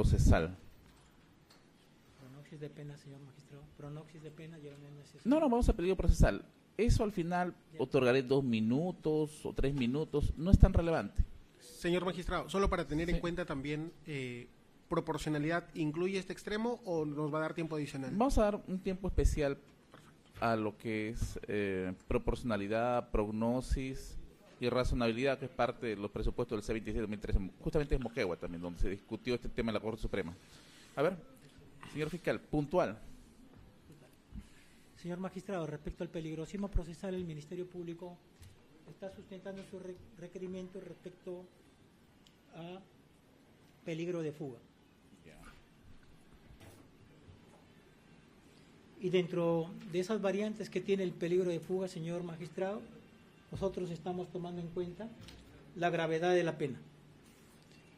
procesal. Pronoxis de pena, señor magistrado. Pronoxis de pena ya no es necesario. No, vamos a peligro procesal. Eso al final otorgaré 2 minutos o 3 minutos, no es tan relevante. Señor magistrado, solo para tener en cuenta también, ¿proporcionalidad incluye este extremo o nos va a dar tiempo adicional? Vamos a dar un tiempo especial a lo que es proporcionalidad, prognosis y razonabilidad, que es parte de los presupuestos del C-26-2013. Justamente es Moquegua también, donde se discutió este tema en la Corte Suprema. A ver, señor fiscal, puntual. Señor magistrado, respecto al peligrosismo procesal, el Ministerio Público está sustentando su requerimiento respecto a peligro de fuga. Y dentro de esas variantes que tiene el peligro de fuga, señor magistrado, nosotros estamos tomando en cuenta la gravedad de la pena.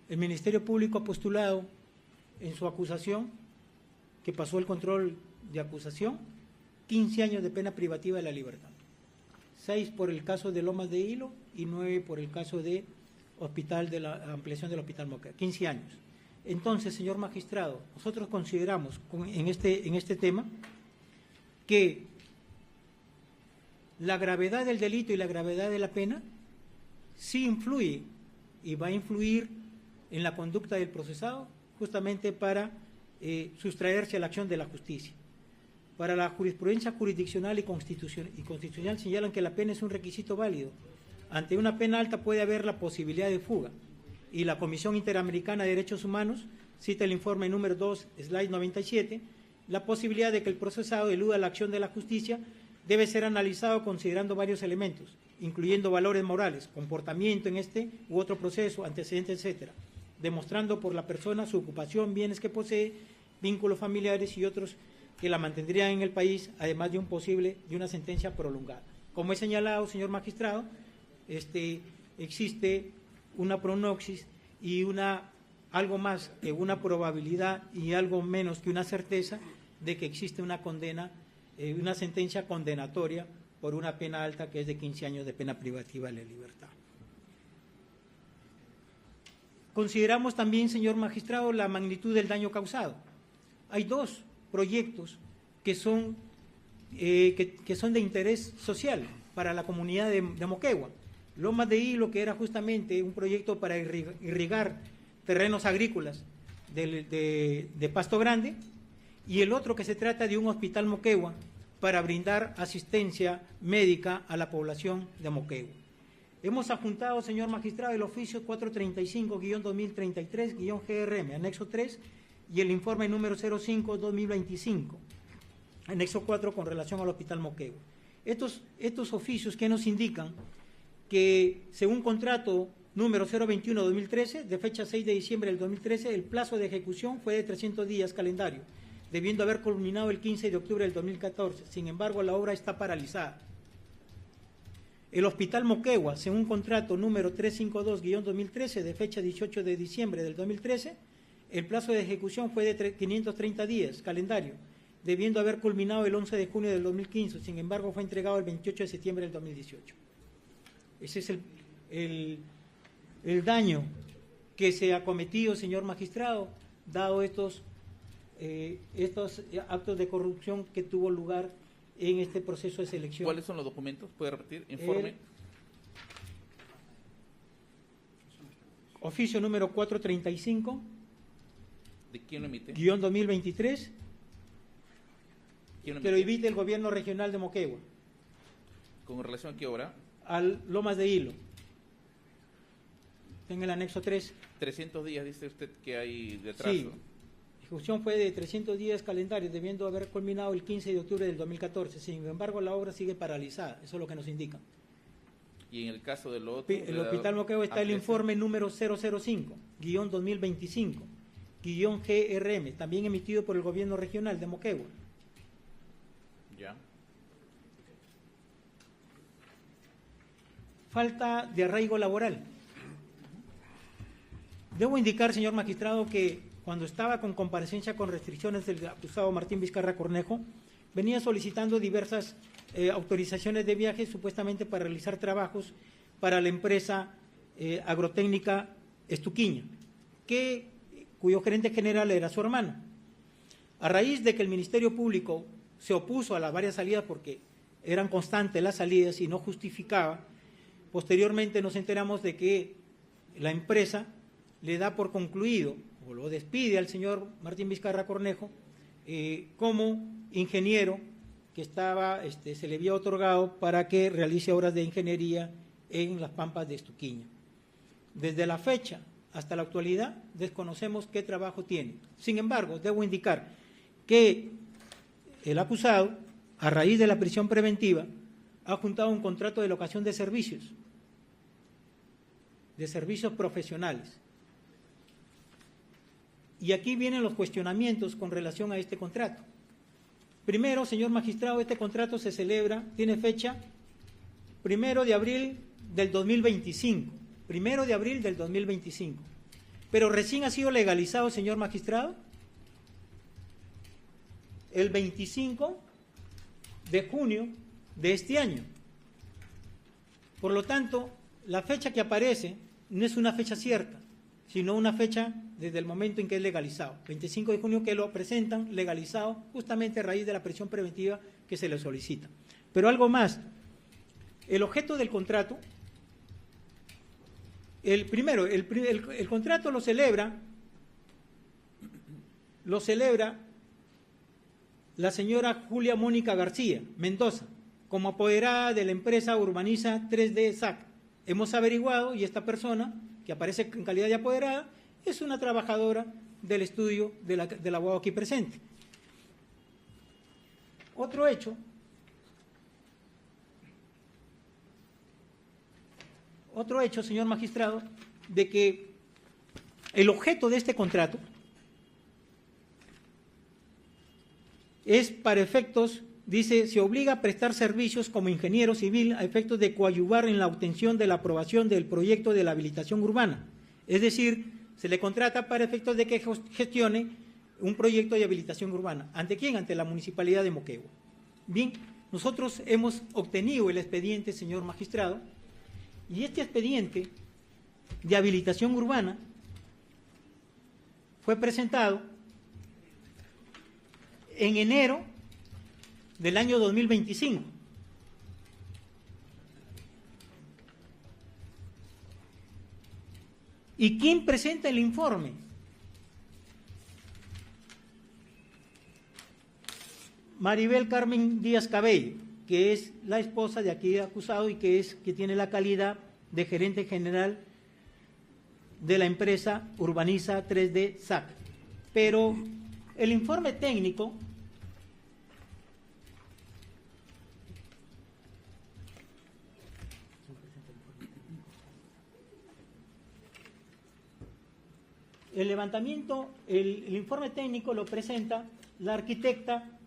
El Ministerio Público ha postulado en su acusación, que pasó el control de acusación, 15 años de pena privativa de la libertad. 6 por el caso de Lomas de Hilo y 9 por el caso de la ampliación del Hospital Moquegua, 15 años. Entonces, señor magistrado, nosotros consideramos en este tema que la gravedad del delito y la gravedad de la pena sí influye y va a influir en la conducta del procesado justamente para sustraerse a la acción de la justicia. Para la jurisprudencia jurisdiccional y constitucional señalan que la pena es un requisito válido. Ante una pena alta puede haber la posibilidad de fuga, y la Comisión Interamericana de Derechos Humanos cita el informe número 2, slide 97, la posibilidad de que el procesado eluda la acción de la justicia debe ser analizado considerando varios elementos, incluyendo valores morales, comportamiento en este u otro proceso, antecedentes, etcétera, demostrando por la persona su ocupación, bienes que posee, vínculos familiares y otros que la mantendrían en el país, además de una sentencia prolongada. Como he señalado, señor magistrado, existe una pronoxis y algo más que una probabilidad y algo menos que una certeza de que existe una condena, una sentencia condenatoria por una pena alta que es de 15 años de pena privativa de la libertad. Consideramos también, señor magistrado, la magnitud del daño causado. Hay 2 proyectos que son de interés social para la comunidad de Moquegua. Lomas de Hilo, que era justamente un proyecto para irrigar terrenos agrícolas de Pasto Grande, y el otro que se trata de un hospital Moquegua para brindar asistencia médica a la población de Moquegua. Hemos adjuntado, señor magistrado, el oficio 435-2033-GRM, anexo 3, y el informe número 05-2025, anexo 4, con relación al Hospital Moquegua. Estos oficios que nos indican que, según contrato número 021-2013, de fecha 6 de diciembre del 2013, el plazo de ejecución fue de 300 días calendario, debiendo haber culminado el 15 de octubre del 2014. Sin embargo, la obra está paralizada. El Hospital Moquegua, según contrato número 352-2013, de fecha 18 de diciembre del 2013, el plazo de ejecución fue de 530 días calendario, debiendo haber culminado el 11 de junio del 2015. Sin embargo, fue entregado el 28 de septiembre del 2018. Ese es el daño que se ha cometido, señor magistrado, dado estos actos de corrupción que tuvo lugar en este proceso de selección. ¿Cuáles son los documentos? ¿Puede repetir? Informe. Oficio número 435. ¿De quién lo emite? Guión 2023. ¿Quién lo Que lo emite? emite el gobierno regional de Moquegua. ¿Con relación a qué obra? Al Lomas de Hilo. En el anexo 3. 300 días dice usted que hay de atraso. Sí. La ejecución fue de 300 días calendarios, debiendo haber culminado el 15 de octubre del 2014. Sin embargo, la obra sigue paralizada. Eso es lo que nos indican. Y en el caso del otro... El Hospital Moquegua está el informe número 005-2025-GRM, también emitido por el gobierno regional de Moquegua. Ya. Falta de arraigo laboral. Debo indicar, señor magistrado, que cuando estaba con comparecencia con restricciones del acusado Martín Vizcarra Cornejo, venía solicitando diversas autorizaciones de viaje, supuestamente para realizar trabajos para la empresa agrotécnica Estuquiña, que cuyo gerente general era su hermano. A raíz de que el Ministerio Público se opuso a las varias salidas porque eran constantes las salidas y no justificaba, posteriormente nos enteramos de que la empresa le da por concluido o lo despide al señor Martín Vizcarra Cornejo como ingeniero que se le había otorgado para que realice obras de ingeniería en las Pampas de Estuquiña. Desde la fecha hasta la actualidad desconocemos qué trabajo tiene. Sin embargo, debo indicar que el acusado, a raíz de la prisión preventiva, ha juntado un contrato de locación de servicios profesionales. Y aquí vienen los cuestionamientos con relación a este contrato. Primero, señor magistrado, este contrato se celebra, tiene fecha 1 de abril del 2025, 1 de abril del 2025. Pero recién ha sido legalizado, señor magistrado, el 25 de junio de este año. Por lo tanto, la fecha que aparece no es una fecha cierta, sino una fecha desde el momento en que es legalizado, 25 de junio, que lo presentan legalizado justamente a raíz de la prisión preventiva que se le solicita. Pero algo más, el objeto del contrato, el contrato lo celebra la señora Julia Mónica García Mendoza, como apoderada de la empresa Urbaniza 3D SAC. Hemos averiguado y esta persona, que aparece en calidad de apoderada, es una trabajadora del estudio del abogado aquí presente. Otro hecho, señor magistrado, de que el objeto de este contrato es para efectos, dice, se obliga a prestar servicios como ingeniero civil a efectos de coadyuvar en la obtención de la aprobación del proyecto de la habilitación urbana. Es decir, se le contrata para efectos de que gestione un proyecto de habilitación urbana. ¿Ante quién? Ante la Municipalidad de Moquegua. Bien, nosotros hemos obtenido el expediente, señor magistrado, y este expediente de habilitación urbana fue presentado en enero del año 2025. ¿Y quién presenta el informe? Maribel Carmen Díaz Cabello, que es la esposa de aquí acusado y que tiene la calidad de gerente general de la empresa Urbaniza 3D SAC. Pero el informe técnico el informe técnico lo presenta la arquitecta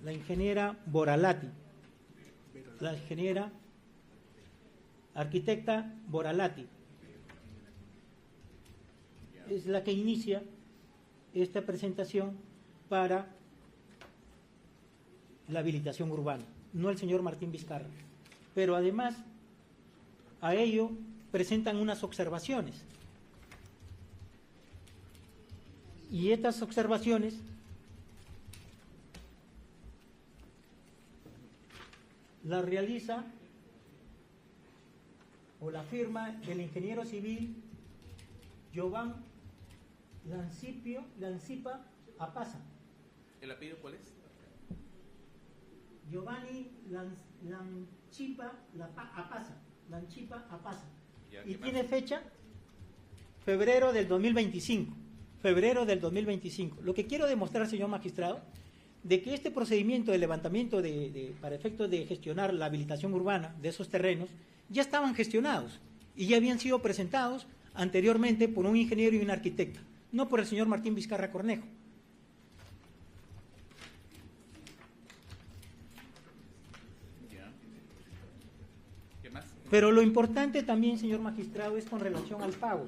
la ingeniera Boralati, la ingeniera arquitecta Boralati, es la que inicia esta presentación para la habilitación urbana, no el señor Martín Vizcarra. Pero además a ello presentan unas observaciones. Y estas observaciones las realiza o la firma del ingeniero civil Giovanni Lancipa Apaza. ¿El apellido cuál es? Giovanni Lancipa Apaza. Ya, Y ¿qué tiene más? fecha febrero del 2025. Febrero del 2025. Lo que quiero demostrar, señor magistrado, de que este procedimiento de levantamiento para efectos de gestionar la habilitación urbana de esos terrenos ya estaban gestionados y ya habían sido presentados anteriormente por un ingeniero y un arquitecto, no por el señor Martín Vizcarra Cornejo. Ya. ¿Qué más? Pero lo importante también, señor magistrado, es con relación al pago.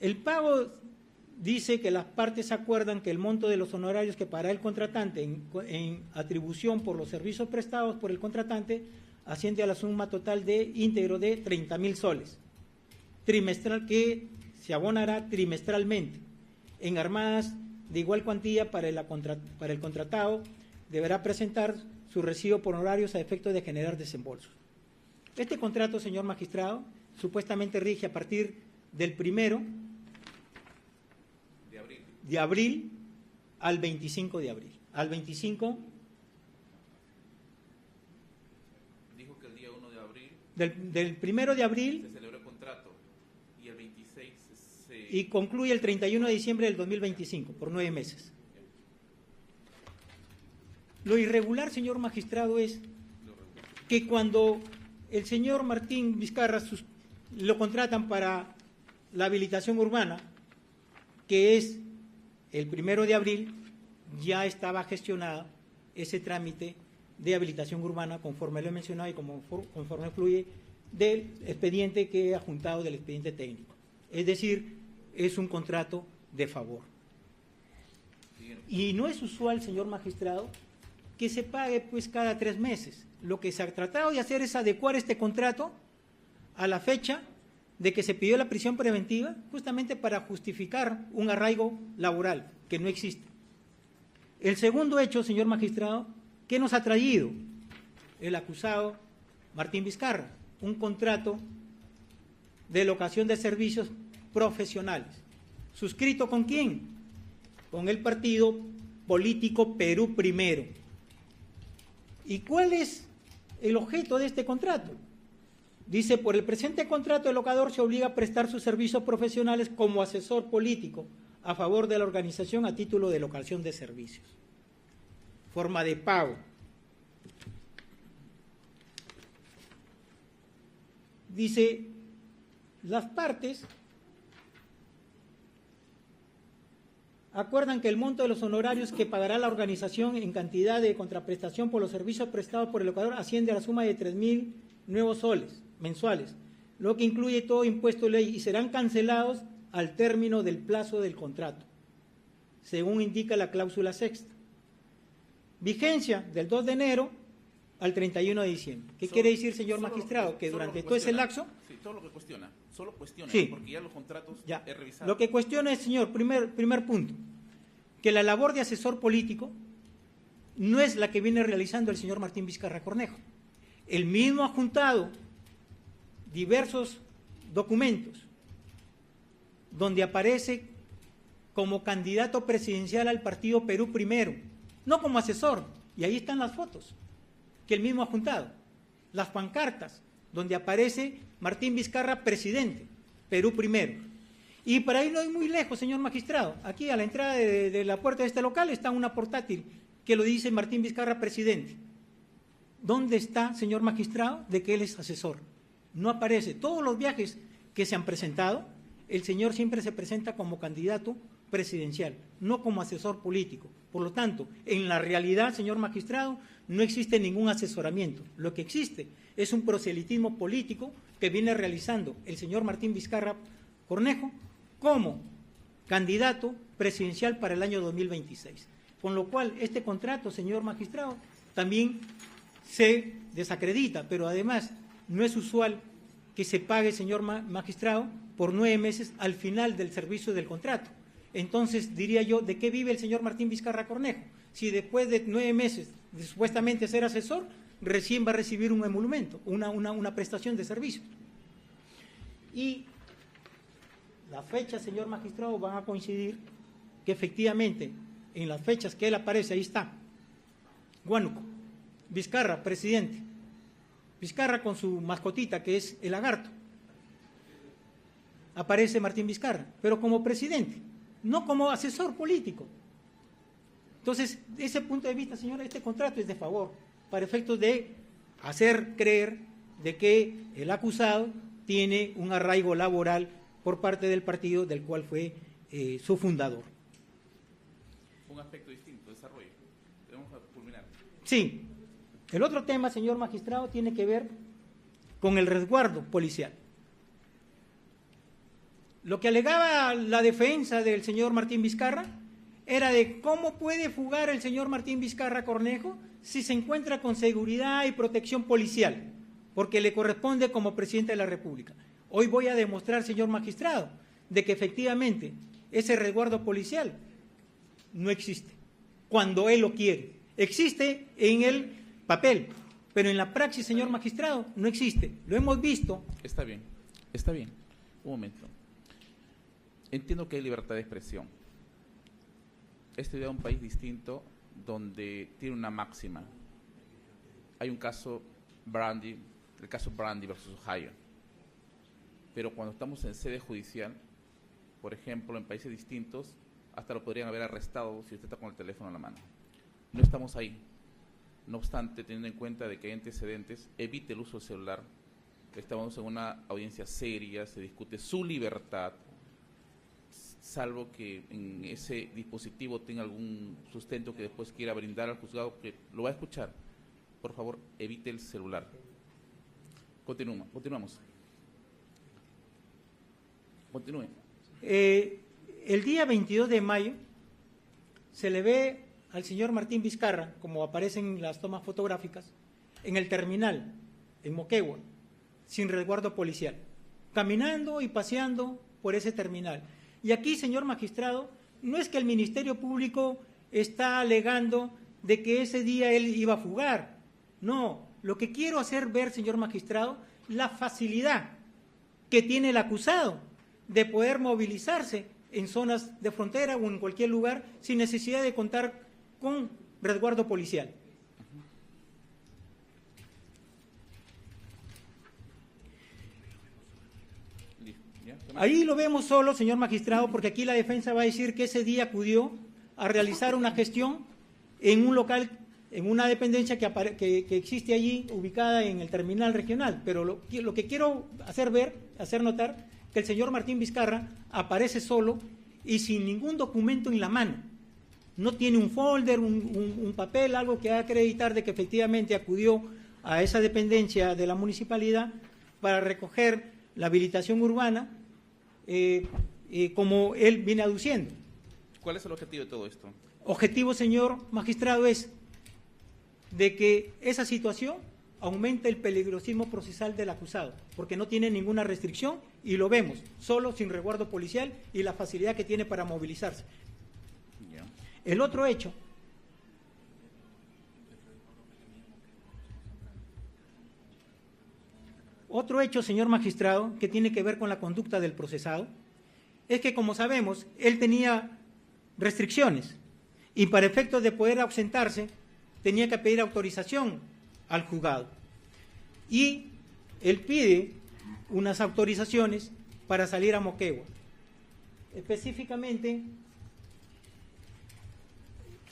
El pago dice que las partes acuerdan que el monto de los honorarios que pagará el contratante en atribución por los servicios prestados por el contratante asciende a la suma total de íntegro de 30.000 soles, trimestral, que se abonará trimestralmente, en armadas de igual cuantía para el contratado deberá presentar su recibo por honorarios a efecto de generar desembolsos. Este contrato, señor magistrado, supuestamente rige a partir del 1 de abril al 25 de abril. Al 25 Dijo que el día 1 de abril del 1 de abril se celebró el contrato y el 26 se... y concluye el 31 de diciembre del 2025, por 9 meses. Lo irregular, señor magistrado, es que cuando el señor Martín Vizcarra lo contratan para la habilitación urbana, que es el 1 de abril, ya estaba gestionado ese trámite de habilitación urbana, conforme lo he mencionado y conforme fluye del expediente que he adjuntado del expediente técnico. Es decir, es un contrato de favor. Y no es usual, señor magistrado, que se pague pues cada 3 meses. Lo que se ha tratado de hacer es adecuar este contrato a la fecha de que se pidió la prisión preventiva, justamente para justificar un arraigo laboral que no existe. El segundo hecho, señor magistrado, ¿qué nos ha traído el acusado Martín Vizcarra? Un contrato de locación de servicios profesionales. ¿Suscrito con quién? Con el partido político Perú Primero. ¿Y cuál es el objeto de este contrato? Dice, por el presente contrato el locador se obliga a prestar sus servicios profesionales como asesor político a favor de la organización a título de locación de servicios. Forma de pago. Dice, las partes acuerdan que el monto de los honorarios que pagará la organización en cantidad de contraprestación por los servicios prestados por el locador asciende a la suma de 3.000 nuevos soles mensuales, lo que incluye todo impuesto de ley, y serán cancelados al término del plazo del contrato, según indica la cláusula sexta. Vigencia del 2 de enero al 31 de diciembre. ¿Qué quiere decir, señor magistrado? Que durante todo ese lapso... Sí, todo lo que cuestiona, solo cuestiona, sí, porque ya los contratos ya. he revisado. Lo que cuestiona es, señor, primer punto, que la labor de asesor político no es la que viene realizando el señor Martín Vizcarra Cornejo. El mismo ha juntado diversos documentos donde aparece como candidato presidencial al partido Perú Primero, no como asesor, y ahí están las fotos que él mismo ha juntado, las pancartas donde aparece Martín Vizcarra presidente, Perú Primero. Y para ir no hay muy lejos, señor magistrado, aquí a la entrada de la puerta de este local está una portátil que lo dice Martín Vizcarra presidente. ¿Dónde está, señor magistrado, de que él es asesor? No aparece. Todos los viajes que se han presentado, el señor siempre se presenta como candidato presidencial, no como asesor político. Por lo tanto, en la realidad, señor magistrado, no existe ningún asesoramiento. Lo que existe es un proselitismo político que viene realizando el señor Martín Vizcarra Cornejo como candidato presidencial para el año 2026. Con lo cual, este contrato, señor magistrado, también se desacredita, pero además no es usual que se pague, señor magistrado, por 9 meses al final del servicio del contrato. Entonces, diría yo, ¿de qué vive el señor Martín Vizcarra Cornejo? Si después de 9 meses de supuestamente ser asesor, recién va a recibir un emolumento, una prestación de servicio. Y las fechas, señor magistrado, van a coincidir que efectivamente en las fechas que él aparece, ahí está, Huánuco, Vizcarra, presidente, Vizcarra con su mascotita que es el lagarto, aparece Martín Vizcarra, pero como presidente, no como asesor político. Entonces, de ese punto de vista, señora, este contrato es de favor, para efectos de hacer creer de que el acusado tiene un arraigo laboral por parte del partido del cual fue su fundador. Un aspecto distinto, desarrollo. Debemos culminar. Sí. El otro tema, señor magistrado, tiene que ver con el resguardo policial. Lo que alegaba la defensa del señor Martín Vizcarra era de cómo puede fugar el señor Martín Vizcarra Cornejo si se encuentra con seguridad y protección policial, porque le corresponde como presidente de la República. Hoy voy a demostrar, señor magistrado, de que efectivamente ese resguardo policial no existe, cuando él lo quiere. Existe en el papel, pero en la praxis, señor magistrado, no existe. Lo hemos visto. Está bien, está bien. Un momento. Entiendo que hay libertad de expresión. Este es un país distinto donde tiene una máxima. Hay un caso Brandy, el caso Brandy versus Ohio. Pero cuando estamos en sede judicial, por ejemplo, en países distintos, hasta lo podrían haber arrestado si usted está con el teléfono en la mano. No estamos ahí. No obstante, teniendo en cuenta de que hay antecedentes, evite el uso del celular. Estamos en una audiencia seria, se discute su libertad, salvo que en ese dispositivo tenga algún sustento que después quiera brindar al juzgado que lo va a escuchar. Por favor, evite el celular. Continuamos. Continúe. El día 22 de mayo se le ve al señor Martín Vizcarra, como aparecen en las tomas fotográficas, en el terminal, en Moquegua, sin resguardo policial, caminando y paseando por ese terminal. Y aquí, señor magistrado, no es que el Ministerio Público está alegando de que ese día él iba a fugar. No, lo que quiero hacer ver, señor magistrado, la facilidad que tiene el acusado de poder movilizarse en zonas de frontera o en cualquier lugar sin necesidad de contar con resguardo policial. Ahí lo vemos solo, señor magistrado, porque aquí la defensa va a decir que ese día acudió a realizar una gestión en un local, en una dependencia que existe allí, ubicada en el terminal regional. Pero lo que quiero hacer ver, hacer notar, que el señor Martín Vizcarra aparece solo y sin ningún documento en la mano. No tiene un folder, un papel, algo que haga acreditar de que efectivamente acudió a esa dependencia de la municipalidad para recoger la habilitación urbana, como él viene aduciendo. ¿Cuál es el objetivo de todo esto? Objetivo, señor magistrado, es de que esa situación aumente el peligrosismo procesal del acusado, porque no tiene ninguna restricción y lo vemos, solo, sin resguardo policial y la facilidad que tiene para movilizarse. Yeah. El otro hecho, señor magistrado, que tiene que ver con la conducta del procesado, es que, como sabemos, él tenía restricciones y para efectos de poder ausentarse tenía que pedir autorización al juzgado. Y él pide unas autorizaciones para salir a Moquegua. Específicamente,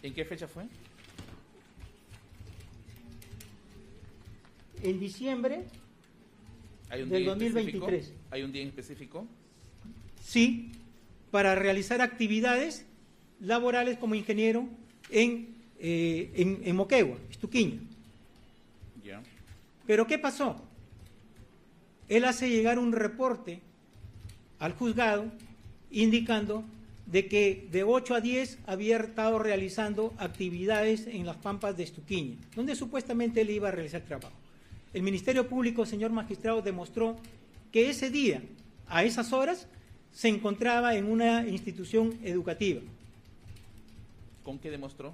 ¿en qué fecha fue? En diciembre ¿Hay un del día 2023. específico? ¿Hay un día en específico? Sí, para realizar actividades laborales como ingeniero en Moquegua, Estuquiña. Yeah. Pero ¿qué pasó? Él hace llegar un reporte al juzgado indicando de que de 8 a 10 había estado realizando actividades en las pampas de Estuquiña, donde supuestamente él iba a realizar trabajo. El Ministerio Público, señor magistrado, demostró que ese día, a esas horas, se encontraba en una institución educativa. ¿Con qué demostró?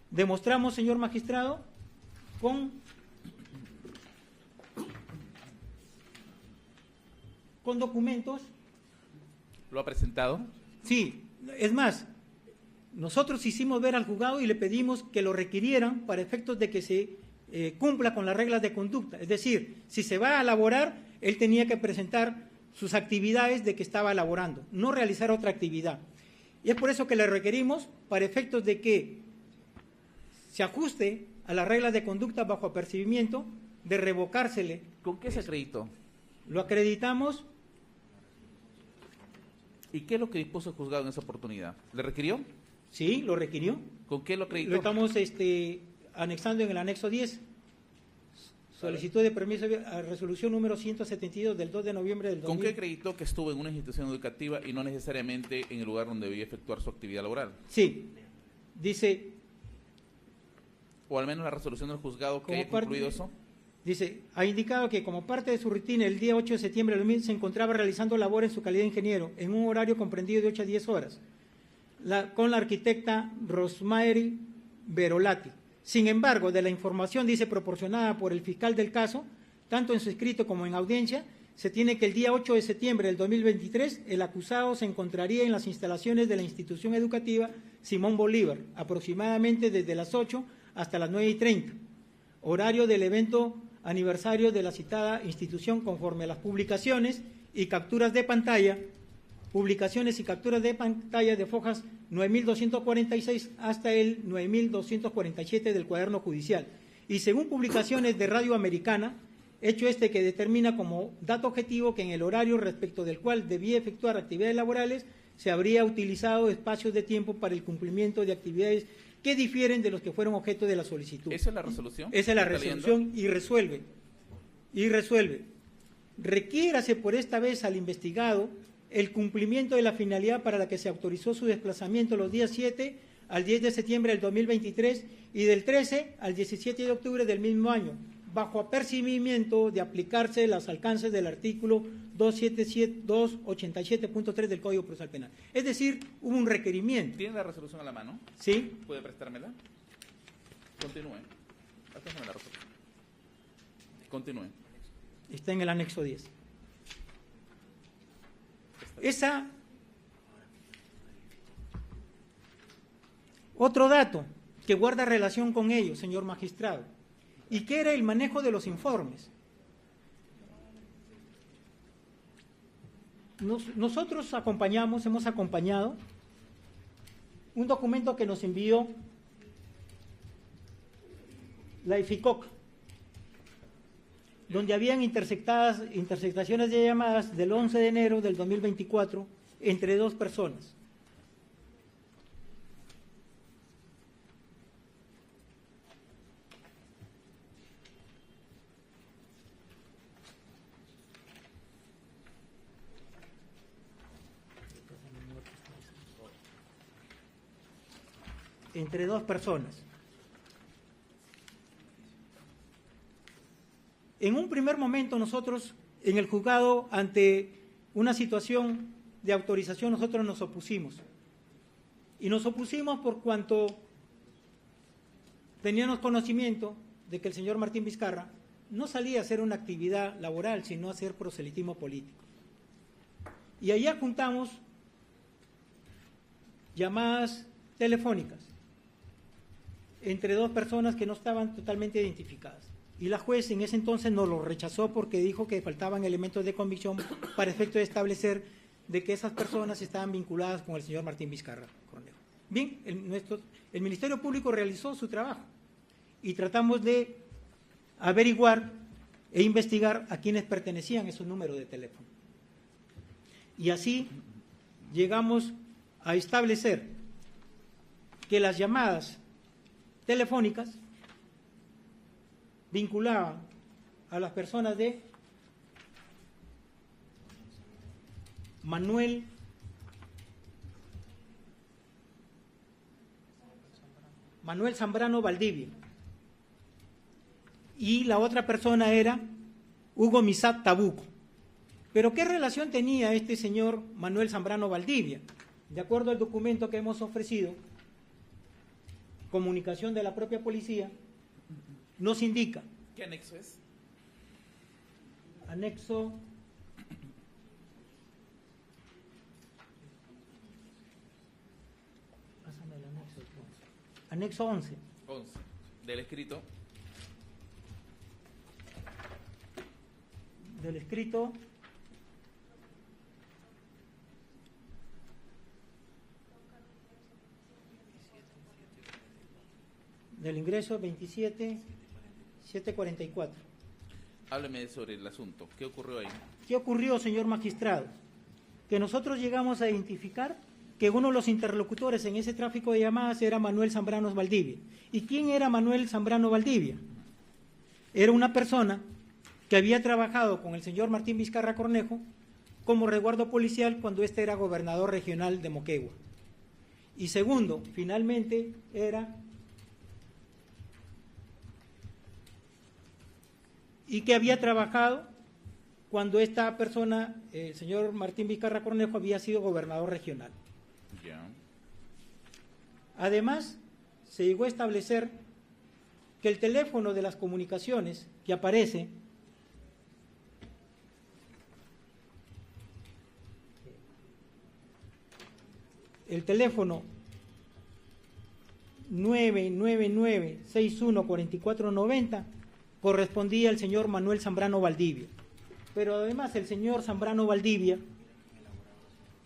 Demostramos, señor magistrado, con con documentos. ¿Lo ha presentado? Sí, es más, nosotros hicimos ver al juzgado y le pedimos que lo requirieran para efectos de que se cumpla con las reglas de conducta. Es decir, si se va a elaborar, él tenía que presentar sus actividades de que estaba elaborando, no realizar otra actividad. Y es por eso que le requerimos, para efectos de que se ajuste a las reglas de conducta bajo apercibimiento, de revocársele. ¿Con qué se acreditó? Lo acreditamos. ¿Y qué es lo que dispuso el juzgado en esa oportunidad? ¿Le requirió? Sí, lo requirió. ¿Con qué lo acreditó? Lo estamos anexando en el anexo 10. Solicitud de permiso a resolución número 172 del 2 de noviembre del 2000. ¿Con qué acreditó que estuvo en una institución educativa y no necesariamente en el lugar donde debía efectuar su actividad laboral? Sí, dice, O al menos la resolución del juzgado que Como haya parte- concluido eso. dice, ha indicado que como parte de su rutina el día 8 de septiembre del 2000 se encontraba realizando labor en su calidad de ingeniero en un horario comprendido de 8 a 10 horas con la arquitecta Rosemary Berolati. Sin embargo, de la información, dice, proporcionada por el fiscal del caso, tanto en su escrito como en audiencia, se tiene que el día 8 de septiembre del 2023 el acusado se encontraría en las instalaciones de la institución educativa Simón Bolívar, aproximadamente desde las 8 hasta las 9:30, horario del evento aniversario de la citada institución, conforme a las publicaciones y capturas de pantalla, de fojas 9246 hasta el 9247 del cuaderno judicial. Y según publicaciones de Radio Americana, hecho que determina como dato objetivo que en el horario respecto del cual debía efectuar actividades laborales se habría utilizado espacios de tiempo para el cumplimiento de actividades que difieren de los que fueron objeto de la solicitud. ¿Esa es la resolución? Esa es la ¿Está resolución y resuelve. Requiérase por esta vez al investigado el cumplimiento de la finalidad para la que se autorizó su desplazamiento los días 7 al 10 de septiembre del 2023 y del 13 al 17 de octubre del mismo año, bajo apercibimiento de aplicarse los alcances del artículo 287.3 del Código Procesal Penal. Es decir, hubo un requerimiento. ¿Tiene la resolución a la mano? ¿Sí? ¿Puede prestármela? Continúe. Préstame la resolución. Continúe. Está en el anexo 10. Otro dato que guarda relación con ello, señor magistrado, y que era el manejo de los informes. Nosotros hemos acompañado un documento que nos envió la IFICOC, donde habían interceptaciones de llamadas del 11 de enero del 2024 entre dos personas. En un primer momento nosotros, en el juzgado, ante una situación de autorización, nosotros nos opusimos. Y nos opusimos por cuanto teníamos conocimiento de que el señor Martín Vizcarra no salía a hacer una actividad laboral, sino a hacer proselitismo político. Y allá juntamos llamadas telefónicas entre dos personas que no estaban totalmente identificadas. Y la juez en ese entonces nos lo rechazó porque dijo que faltaban elementos de convicción para efecto de establecer de que esas personas estaban vinculadas con el señor Martín Vizcarra Cornejo. Bien, el Ministerio Público realizó su trabajo y tratamos de averiguar e investigar a quienes pertenecían esos números de teléfono. Y así llegamos a establecer que las llamadas telefónicas vinculaban a las personas de Manuel Zambrano Valdivia, y la otra persona era Hugo Misat Tabuco. Pero ¿qué relación tenía este señor Manuel Zambrano Valdivia? De acuerdo al documento que hemos ofrecido, comunicación de la propia policía, nos indica. ¿Qué anexo es? Anexo Anexo 11. 11. Del escrito. Del escrito del ingreso 27.744. Hábleme sobre el asunto. ¿Qué ocurrió ahí? ¿Qué ocurrió, señor magistrado? Que nosotros llegamos a identificar que uno de los interlocutores en ese tráfico de llamadas era Manuel Zambrano Valdivia. ¿Y quién era Manuel Zambrano Valdivia? Era una persona que había trabajado con el señor Martín Vizcarra Cornejo como resguardo policial cuando éste era gobernador regional de Moquegua. Y segundo, finalmente era... y que había trabajado cuando esta persona, el señor Martín Vizcarra Cornejo, había sido gobernador regional. Ya. Además, se llegó a establecer que el teléfono de las comunicaciones que aparece el teléfono 999-614490 correspondía al señor Manuel Zambrano Valdivia. Pero además el señor Zambrano Valdivia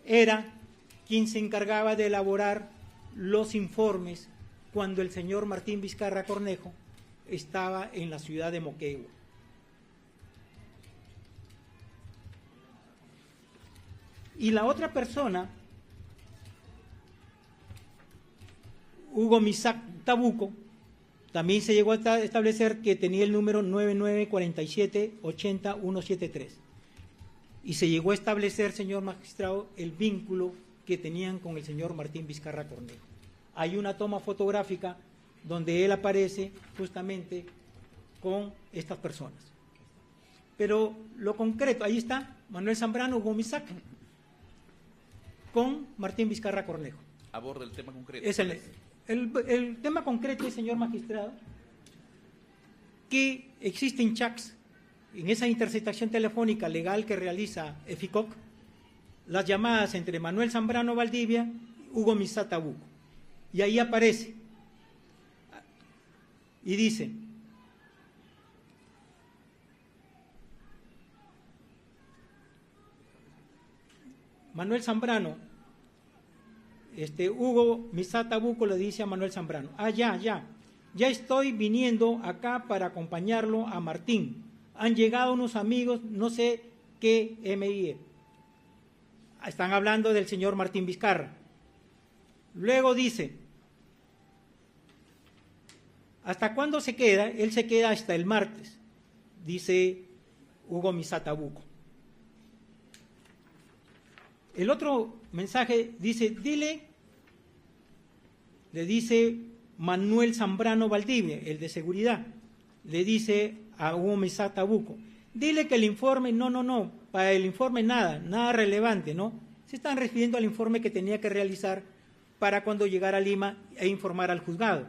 era quien se encargaba de elaborar los informes cuando el señor Martín Vizcarra Cornejo estaba en la ciudad de Moquegua. Y la otra persona, Hugo Misac Tabuco, también se llegó a establecer que tenía el número 9947-80173. Y se llegó a establecer, señor magistrado, el vínculo que tenían con el señor Martín Vizcarra Cornejo. Hay una toma fotográfica donde él aparece justamente con estas personas. Pero lo concreto, ahí está Manuel Zambrano, Hugo Misac, con Martín Vizcarra Cornejo. Aborda el tema concreto. Es el tema concreto, señor magistrado, que existen chats en esa interceptación telefónica legal que realiza EFICOC, las llamadas entre Manuel Zambrano Valdivia, Hugo Misac Tabuco. Y ahí aparece y dice: Manuel Zambrano, Hugo Misac Tabuco le dice a Manuel Zambrano: ya estoy viniendo acá para acompañarlo a Martín. Han llegado unos amigos, no sé qué MIE. Están hablando del señor Martín Vizcarra. Luego dice: ¿hasta cuándo se queda? Él se queda hasta el martes, dice Hugo Misac Tabuco. El otro mensaje dice: le dice Manuel Zambrano Valdivia, el de seguridad, le dice a Hugo Misac Tabuco: dile que el informe, no, para el informe nada relevante, ¿no? Se están refiriendo al informe que tenía que realizar para cuando llegara a Lima e informar al juzgado.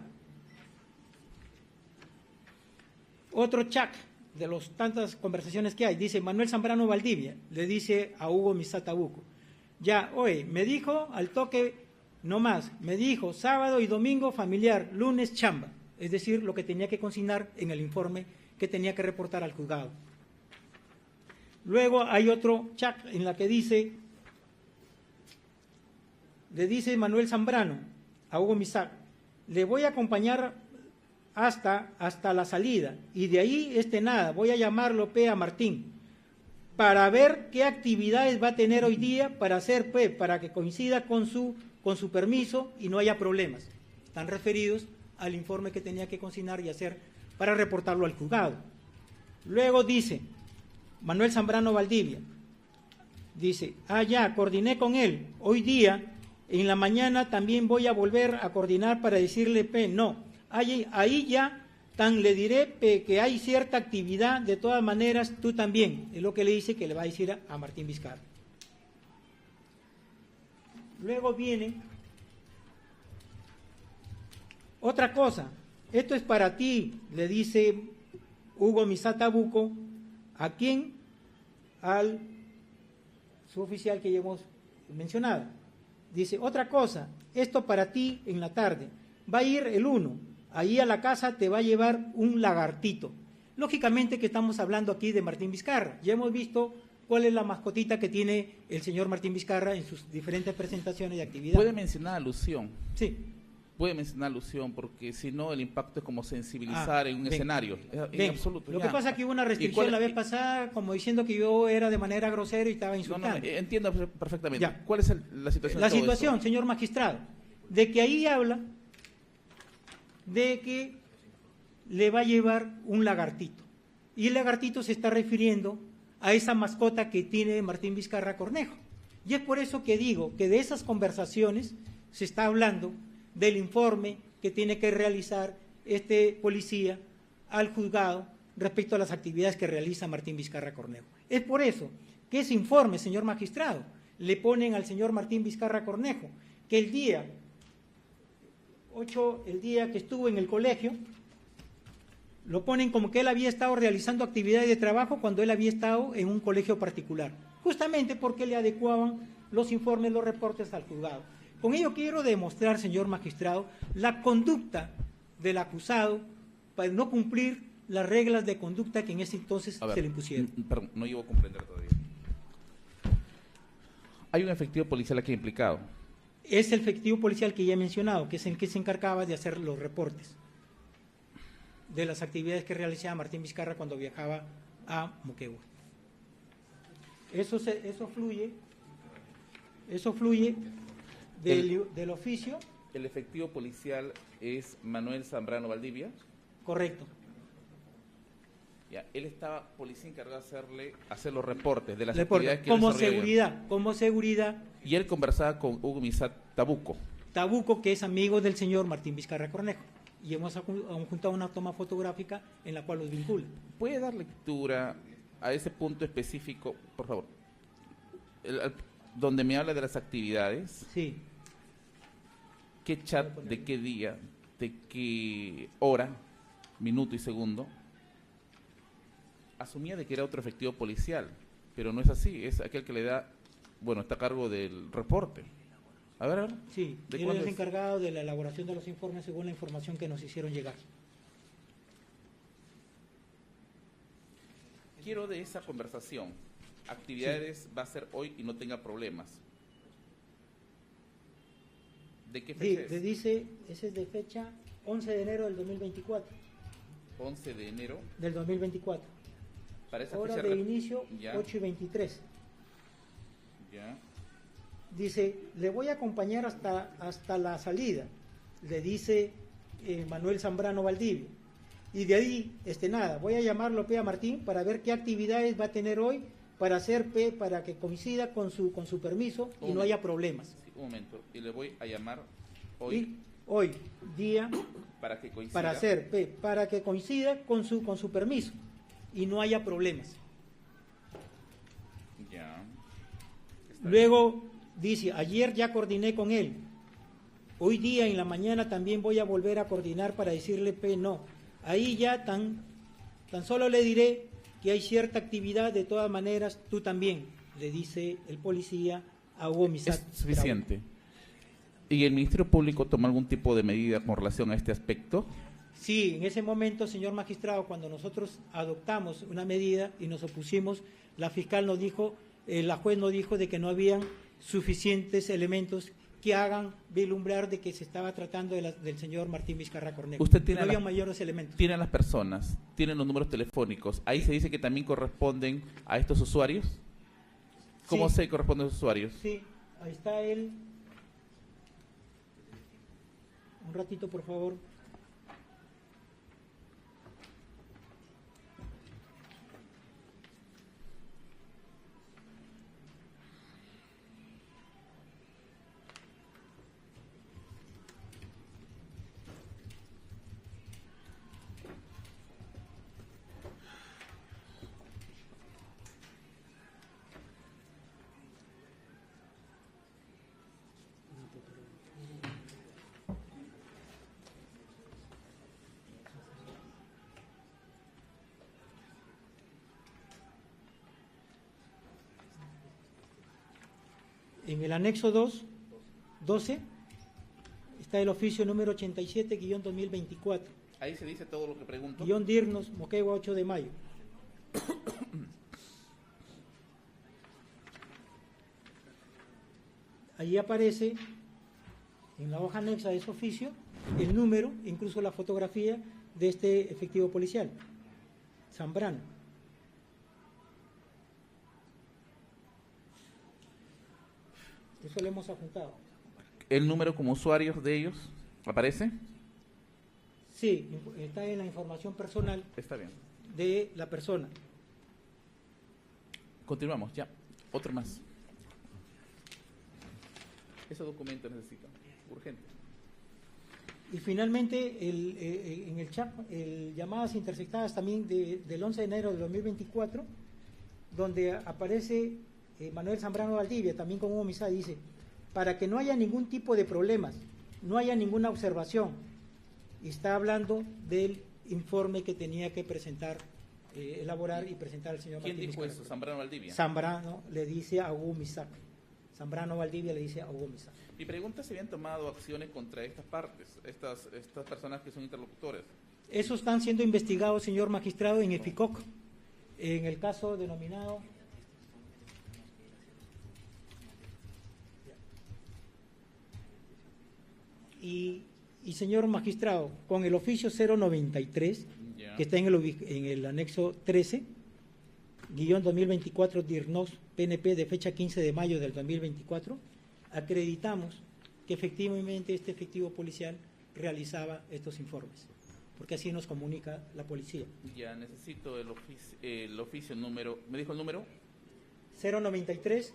Otro chat de las tantas conversaciones que hay, dice Manuel Zambrano Valdivia, le dice a Hugo Misac Tabuco: ya, oye, me dijo al toque, no más, me dijo sábado y domingo familiar, lunes chamba, es decir, lo que tenía que consignar en el informe que tenía que reportar al juzgado. Luego hay otro chat en la que dice, le dice Manuel Zambrano a Hugo Misac: le voy a acompañar hasta la salida, y de ahí nada, voy a llamarlo a Martín, para ver qué actividades va a tener hoy día para hacer, para que coincida con su permiso y no haya problemas. Están referidos al informe que tenía que consignar y hacer para reportarlo al juzgado. Luego dice Manuel Zambrano Valdivia, dice: ya, coordiné con él, hoy día, en la mañana también voy a volver a coordinar para decirle, no, ahí ya le diré que hay cierta actividad, de todas maneras tú también, es lo que le dice que le va a decir a Martín Vizcarra. Luego viene otra cosa: esto es para ti, le dice Hugo Misac Tabuco, ¿a quién? Al suboficial que ya hemos mencionado. Dice: otra cosa, esto para ti en la tarde. va a ir el 1, ahí a la casa te va a llevar un lagartito. Lógicamente que estamos hablando aquí de Martín Vizcarra, ya hemos visto cuál es la mascotita que tiene el señor Martín Vizcarra en sus diferentes presentaciones y actividades. ¿Puede mencionar alusión? Sí. Puede mencionar alusión, porque si no el impacto es como sensibilizar en un bien, escenario. En bien. absoluto. Lo ya. que pasa es que hubo una restricción la vez pasada, como diciendo que yo era de manera grosera y estaba insultando. No, entiendo perfectamente. Ya. ¿Cuál es la situación? La de todo situación, esto? señor magistrado, de que ahí habla de que le va a llevar un lagartito. Y el lagartito se está refiriendo a esa mascota que tiene Martín Vizcarra Cornejo. Y es por eso que digo que de esas conversaciones se está hablando del informe que tiene que realizar este policía al juzgado respecto a las actividades que realiza Martín Vizcarra Cornejo. Es por eso que ese informe, señor magistrado, le ponen al señor Martín Vizcarra Cornejo que el día que estuvo en el colegio, lo ponen como que él había estado realizando actividades de trabajo cuando él había estado en un colegio particular, justamente porque le adecuaban los informes, los reportes al juzgado. Con ello quiero demostrar, señor magistrado, la conducta del acusado para no cumplir las reglas de conducta que en ese entonces se le impusieron. Perdón, no llego a comprender todavía. Hay un efectivo policial aquí implicado. Es el efectivo policial que ya he mencionado, que es el que se encargaba de hacer los reportes de las actividades que realizaba Martín Vizcarra cuando viajaba a Moquegua. Eso fluye del oficio. ¿El efectivo policial es Manuel Zambrano Valdivia? Correcto. Ya, él estaba policía encargado de hacer los reportes de las Reporte, actividades que él como seguridad. Y él conversaba con Hugo Misat Tabuco. Tabuco, que es amigo del señor Martín Vizcarra Cornejo. Y hemos juntado una toma fotográfica en la cual los vincula. ¿Puede dar lectura a ese punto específico, por favor? Donde me habla de las actividades. Sí. ¿Qué chat, de qué día, de qué hora, minuto y segundo? Asumía de que era otro efectivo policial, pero no es así, es aquel que le da, bueno, está a cargo del reporte. A ver. Sí, ¿de él es es? encargado de la elaboración de los informes según la información que nos hicieron llegar. Quiero de esa conversación, actividades va a ser hoy y no tenga problemas. ¿De qué fecha es? Le dice, ese es de fecha 11 de enero del 2024. 11 de enero. Del 2024. Para esa Hora fecha de inicio, ya. 8:23. Ya. Dice, le voy a acompañar hasta la salida, le dice Manuel Zambrano Valdivia. Y de ahí, nada, voy a llamarlo a Martín para ver qué actividades va a tener hoy para hacer para que coincida con su permiso y no haya problemas. Sí, un momento, y le voy a llamar hoy. Hoy, día, para que coincida. para hacer para que coincida con su permiso y no haya problemas. Ya. Luego dice, ayer ya coordiné con él, hoy día en la mañana también voy a volver a coordinar para decirle no. Ahí ya tan solo le diré que hay cierta actividad, de todas maneras tú también, le dice el policía a Hugo Misat. Es suficiente. ¿Y el Ministerio Público toma algún tipo de medida con relación a este aspecto? Sí, en ese momento, señor magistrado, cuando nosotros adoptamos una medida y nos opusimos, la fiscal nos dijo, la juez nos dijo de que no habían suficientes elementos que hagan vislumbrar de que se estaba tratando del señor Martín Vizcarra Cornejo. Usted tiene no había mayores elementos. Tiene a las personas, tienen los números telefónicos. Ahí se dice que también corresponden a estos usuarios. ¿Cómo Sí. se corresponden a los usuarios? Sí, ahí está él. Un ratito, por favor. En el anexo 2, 12, está el oficio número 87-2024. Ahí se dice todo lo que pregunto. Guión Dirnos, Moquegua, 8 de mayo. Allí aparece, en la hoja anexa de ese oficio, el número, incluso la fotografía de este efectivo policial, Zambrano. Eso lo hemos adjuntado. ¿El número como usuarios de ellos aparece? Sí, está en la información personal Está bien. de la persona. Continuamos, ya. Otro más. Ese documento necesito. Urgente. Y finalmente, en el chat, llamadas interceptadas también del 11 de enero de 2024, donde aparece Manuel Zambrano Valdivia, también con un homicidio, dice, para que no haya ningún tipo de problemas, no haya ninguna observación. Y está hablando del informe que tenía que presentar, elaborar y presentar al señor ¿Quién Martín dijo Vizcarra. eso? ¿Zambrano Valdivia? Zambrano le dice a Hugo Misac. Zambrano Valdivia le dice a Hugo Misac. Mi pregunta es si habían tomado acciones contra estas partes, estas personas que son interlocutores. Esos están siendo investigados, señor magistrado, en el FICOC, en el caso denominado... Y señor magistrado, con el oficio 093, Ya. que está en el anexo 13, guión 2024 DIRNOS PNP de fecha 15 de mayo del 2024, acreditamos que efectivamente este efectivo policial realizaba estos informes, porque así nos comunica la policía. Ya necesito el oficio número, ¿me dijo el número? 093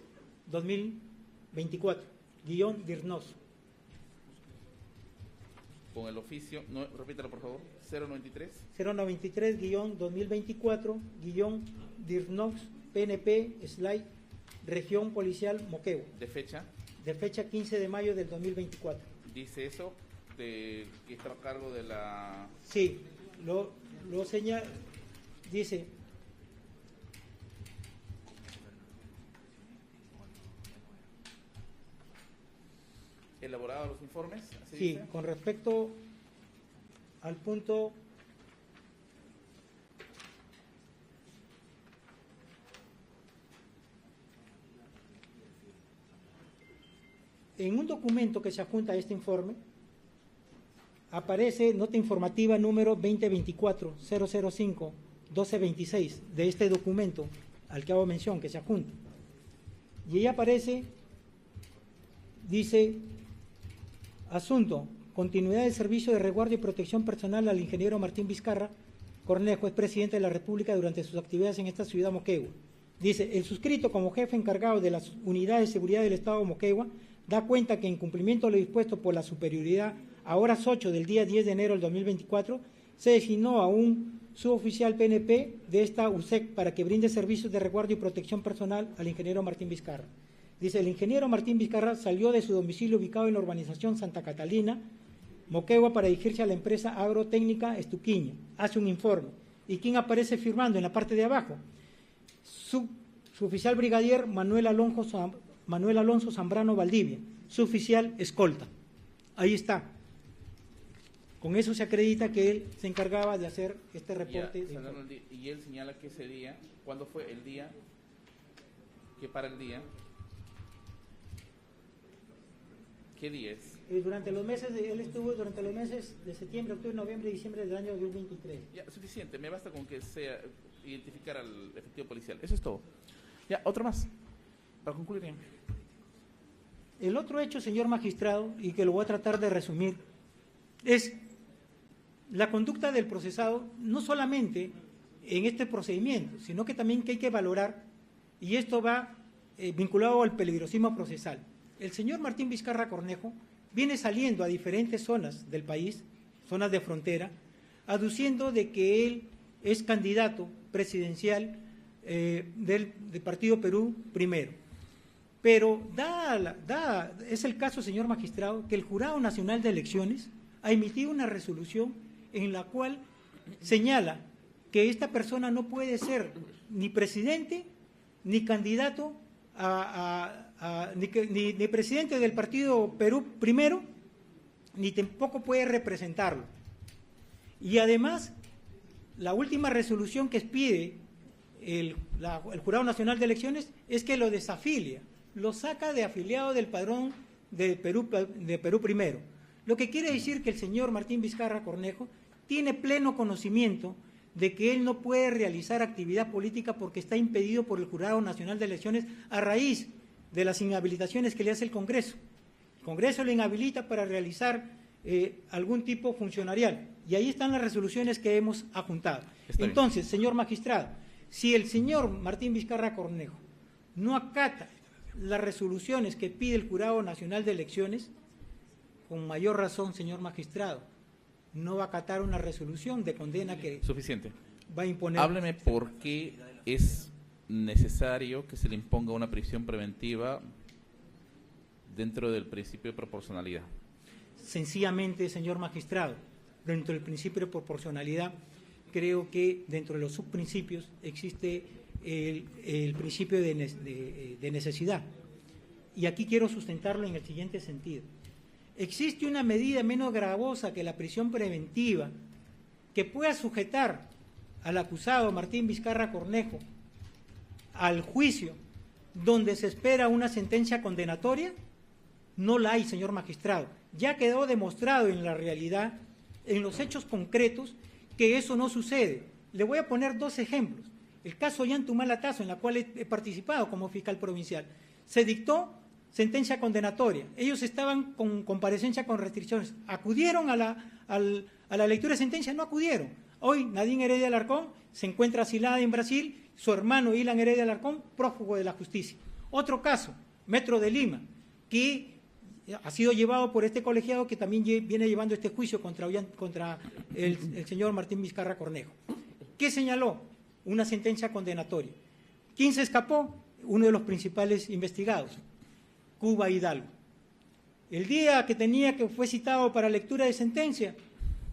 2024, guión DIRNOS. Con el oficio, no, repítalo por favor, 093. 093 2024 DIRNOS PNP región policial Moquegua, De fecha, de fecha 15 de mayo del 2024. dice eso, que está a cargo de la... Sí, lo señala, dice, elaborado los informes, así sí, dice. con respecto al punto en un documento que se adjunta a este informe aparece nota informativa número 2024-005-1226 de este documento al que hago mención, que se adjunta. Y ahí aparece, dice, asunto, continuidad del servicio de resguardo y protección personal al ingeniero Martín Vizcarra Cornejo, es presidente de la República durante sus actividades en esta ciudad Moquegua. Dice, el suscrito como jefe encargado de las unidades de seguridad del Estado de Moquegua da cuenta que en cumplimiento de lo dispuesto por la superioridad a horas 8 del día 10 de enero del 2024, se designó a un suboficial PNP de esta USEC para que brinde servicios de resguardo y protección personal al ingeniero Martín Vizcarra. Dice, el ingeniero Martín Vizcarra salió de su domicilio ubicado en la urbanización Santa Catalina, Moquegua, para dirigirse a la empresa agrotécnica Estuquiña. Hace un informe. ¿Y quién aparece firmando en la parte de abajo? Su oficial brigadier Manuel Alonso Zambrano Valdivia, su oficial escolta. Ahí está. Con eso se acredita que él se encargaba de hacer este reporte. Y él señala que ese día, ¿cuándo fue el día? ¿Qué para el día? ¿Qué día es? Durante los meses, él estuvo durante los meses de septiembre, octubre, noviembre y diciembre del año 2023. Ya, suficiente, me basta con que sea identificar al efectivo policial. Eso es todo. Ya, otro más, para concluir ya. El otro hecho, señor magistrado, y que lo voy a tratar de resumir, es la conducta del procesado, no solamente en este procedimiento, sino que también que hay que valorar, y esto va vinculado al peligrosismo procesal. El señor Martín Vizcarra Cornejo viene saliendo a diferentes zonas del país, zonas de frontera, aduciendo de que él es candidato presidencial del Partido Perú Primero. Pero es el caso, señor magistrado, que el Jurado Nacional de Elecciones ha emitido una resolución en la cual señala que esta persona no puede ser ni presidente ni candidato ni presidente del Partido Perú Primero, ni tampoco puede representarlo. Y además, la última resolución que pide el Jurado Nacional de Elecciones es que lo desafilia, lo saca de afiliado del padrón de Perú Primero. Lo que quiere decir que el señor Martín Vizcarra Cornejo tiene pleno conocimiento de que él no puede realizar actividad política porque está impedido por el Jurado Nacional de Elecciones a raíz de las inhabilitaciones que le hace el Congreso. El Congreso le inhabilita para realizar algún tipo funcionarial, y ahí están las resoluciones que hemos adjuntado. Entonces, señor magistrado, si el señor Martín Vizcarra Cornejo no acata las resoluciones que pide el Jurado Nacional de Elecciones, con mayor razón, señor magistrado, no va a acatar una resolución de condena que suficiente va a imponer. Hábleme por qué es necesario que se le imponga una prisión preventiva dentro del principio de proporcionalidad. Sencillamente, señor magistrado, dentro del principio de proporcionalidad, creo que dentro de los subprincipios existe el principio de necesidad. Y aquí quiero sustentarlo en el siguiente sentido. Existe una medida menos gravosa que la prisión preventiva que pueda sujetar al acusado Martín Vizcarra Cornejo al juicio donde se espera una sentencia condenatoria. No la hay, señor magistrado. Ya quedó demostrado en la realidad, en los hechos concretos, que eso no sucede. Le voy a poner dos ejemplos. El caso Ollantumala-Tazo, en la cual he participado como fiscal provincial. Se dictó sentencia condenatoria. Ellos estaban con comparecencia con restricciones. ¿Acudieron a la lectura de sentencia? No acudieron. Hoy Nadine Heredia Alarcón se encuentra asilada en Brasil, su hermano Ilan Heredia Alarcón, prófugo de la justicia. Otro caso, Metro de Lima, que ha sido llevado por este colegiado que también viene llevando este juicio contra el señor Martín Vizcarra Cornejo. ¿Qué señaló? Una sentencia condenatoria. ¿Quién se escapó? Uno de los principales investigados, Cuba Hidalgo. El día que fue citado para lectura de sentencia,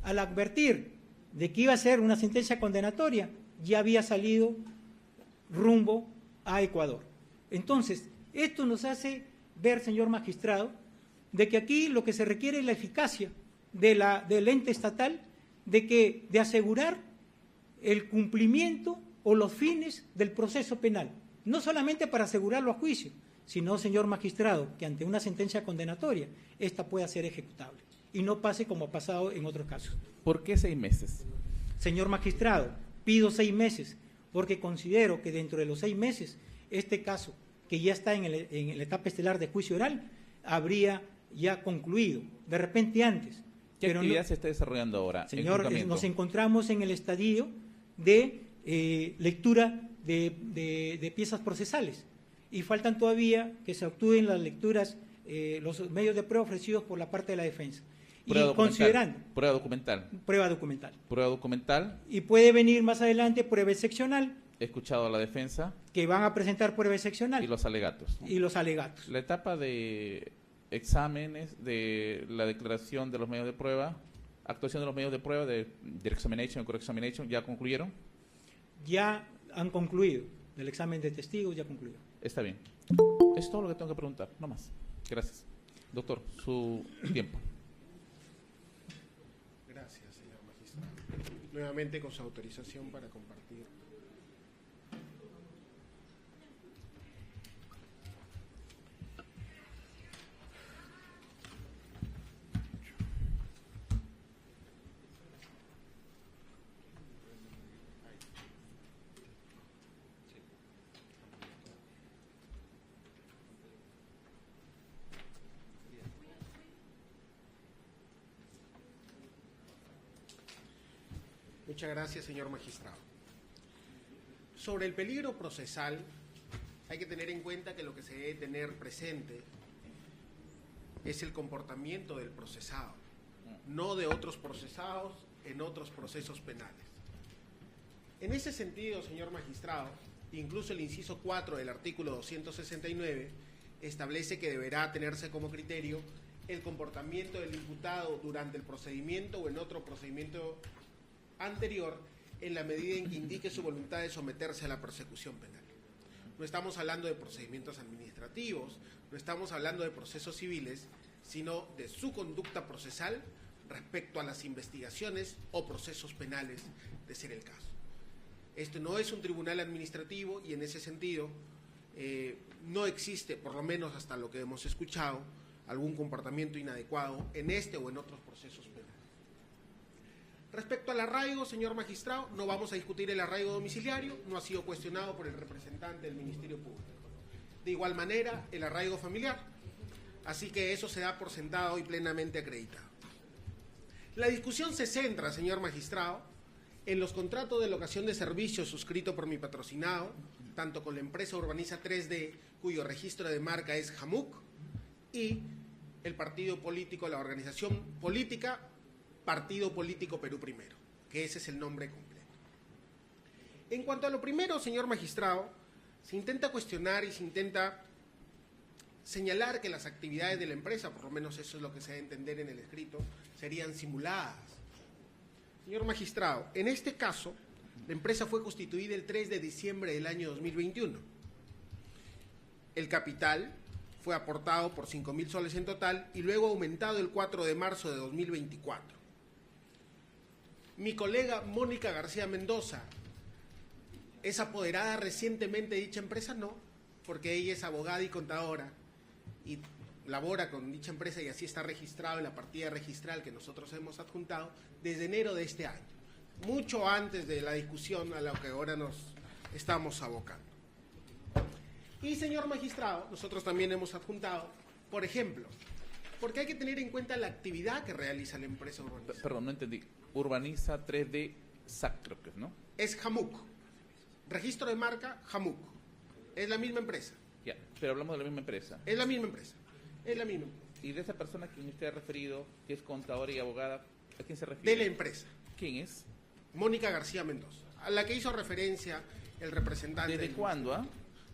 al advertir de que iba a ser una sentencia condenatoria, ya había salido rumbo a Ecuador. Entonces, esto nos hace ver, señor magistrado, de que aquí lo que se requiere es la eficacia del ente estatal, de asegurar el cumplimiento o los fines del proceso penal, no solamente para asegurarlo a juicio, sino, señor magistrado, que ante una sentencia condenatoria, esta pueda ser ejecutable y no pase como ha pasado en otros casos. ¿Por qué 6 meses? Señor magistrado, pido 6 meses, porque considero que dentro de los 6 meses, este caso, que ya está en la etapa estelar de juicio oral, habría ya concluido, de repente antes. ¿Qué actividad se está desarrollando ahora? Señor, nos encontramos en el estadio de lectura de piezas procesales y faltan todavía que se actúen las lecturas, los medios de prueba ofrecidos por la parte de la defensa. Prueba documental. Y puede venir más adelante prueba excepcional. He escuchado a la defensa. Que van a presentar prueba excepcional. Y los alegatos. ¿No? La etapa de exámenes, de la declaración de los medios de prueba, actuación de los medios de prueba, de examination y core examination, ¿ya concluyeron? Ya han concluido. Del examen de testigos ya concluido. Está bien. Es todo lo que tengo que preguntar, no más. Gracias. Doctor, su tiempo. Gracias, señor magistrado. Nuevamente con su autorización para compartir. Muchas gracias, señor magistrado. Sobre el peligro procesal, hay que tener en cuenta que lo que se debe tener presente es el comportamiento del procesado, no de otros procesados en otros procesos penales. En ese sentido, señor magistrado, incluso el inciso 4 del artículo 269 establece que deberá tenerse como criterio el comportamiento del imputado durante el procedimiento o en otro procedimiento anterior, en la medida en que indique su voluntad de someterse a la persecución penal. No estamos hablando de procedimientos administrativos, no estamos hablando de procesos civiles, sino de su conducta procesal respecto a las investigaciones o procesos penales, de ser el caso. Esto no es un tribunal administrativo y en ese sentido no existe, por lo menos hasta lo que hemos escuchado, algún comportamiento inadecuado en este o en otros procesos penales. Respecto al arraigo, señor magistrado, no vamos a discutir el arraigo domiciliario, no ha sido cuestionado por el representante del Ministerio Público. De igual manera, el arraigo familiar, así que eso se da por sentado y plenamente acreditado. La discusión se centra, señor magistrado, en los contratos de locación de servicios suscritos por mi patrocinado, tanto con la empresa Urbaniza 3D, cuyo registro de marca es JAMUC, y el partido político, la organización política, Partido Político Perú Primero, que ese es el nombre completo. En cuanto a lo primero, señor magistrado, se intenta cuestionar y se intenta señalar que las actividades de la empresa, por lo menos eso es lo que se debe entender en el escrito, serían simuladas. Señor magistrado, en este caso, la empresa fue constituida el 3 de diciembre del año 2021. El capital fue aportado por 5.000 soles en total y luego aumentado el 4 de marzo de 2024. Mi colega Mónica García Mendoza es apoderada recientemente de dicha empresa, no, porque ella es abogada y contadora y labora con dicha empresa y así está registrado en la partida registral que nosotros hemos adjuntado desde enero de este año, mucho antes de la discusión a la que ahora nos estamos abocando. Y, señor magistrado, nosotros también hemos adjuntado, por ejemplo, porque hay que tener en cuenta la actividad que realiza la empresa Urbaniza. Perdón, no entendí. Urbaniza 3D SAC, creo que es, ¿no? Es JAMUC. Registro de marca, JAMUC. Es la misma empresa. Ya, pero hablamos de la misma empresa. Es la misma empresa. Es la misma empresa. Y de esa persona a quien usted ha referido, que es contadora y abogada, ¿a quién se refiere? De la empresa. ¿Quién es? Mónica García Mendoza, a la que hizo referencia el representante. ¿Desde cuándo, ah?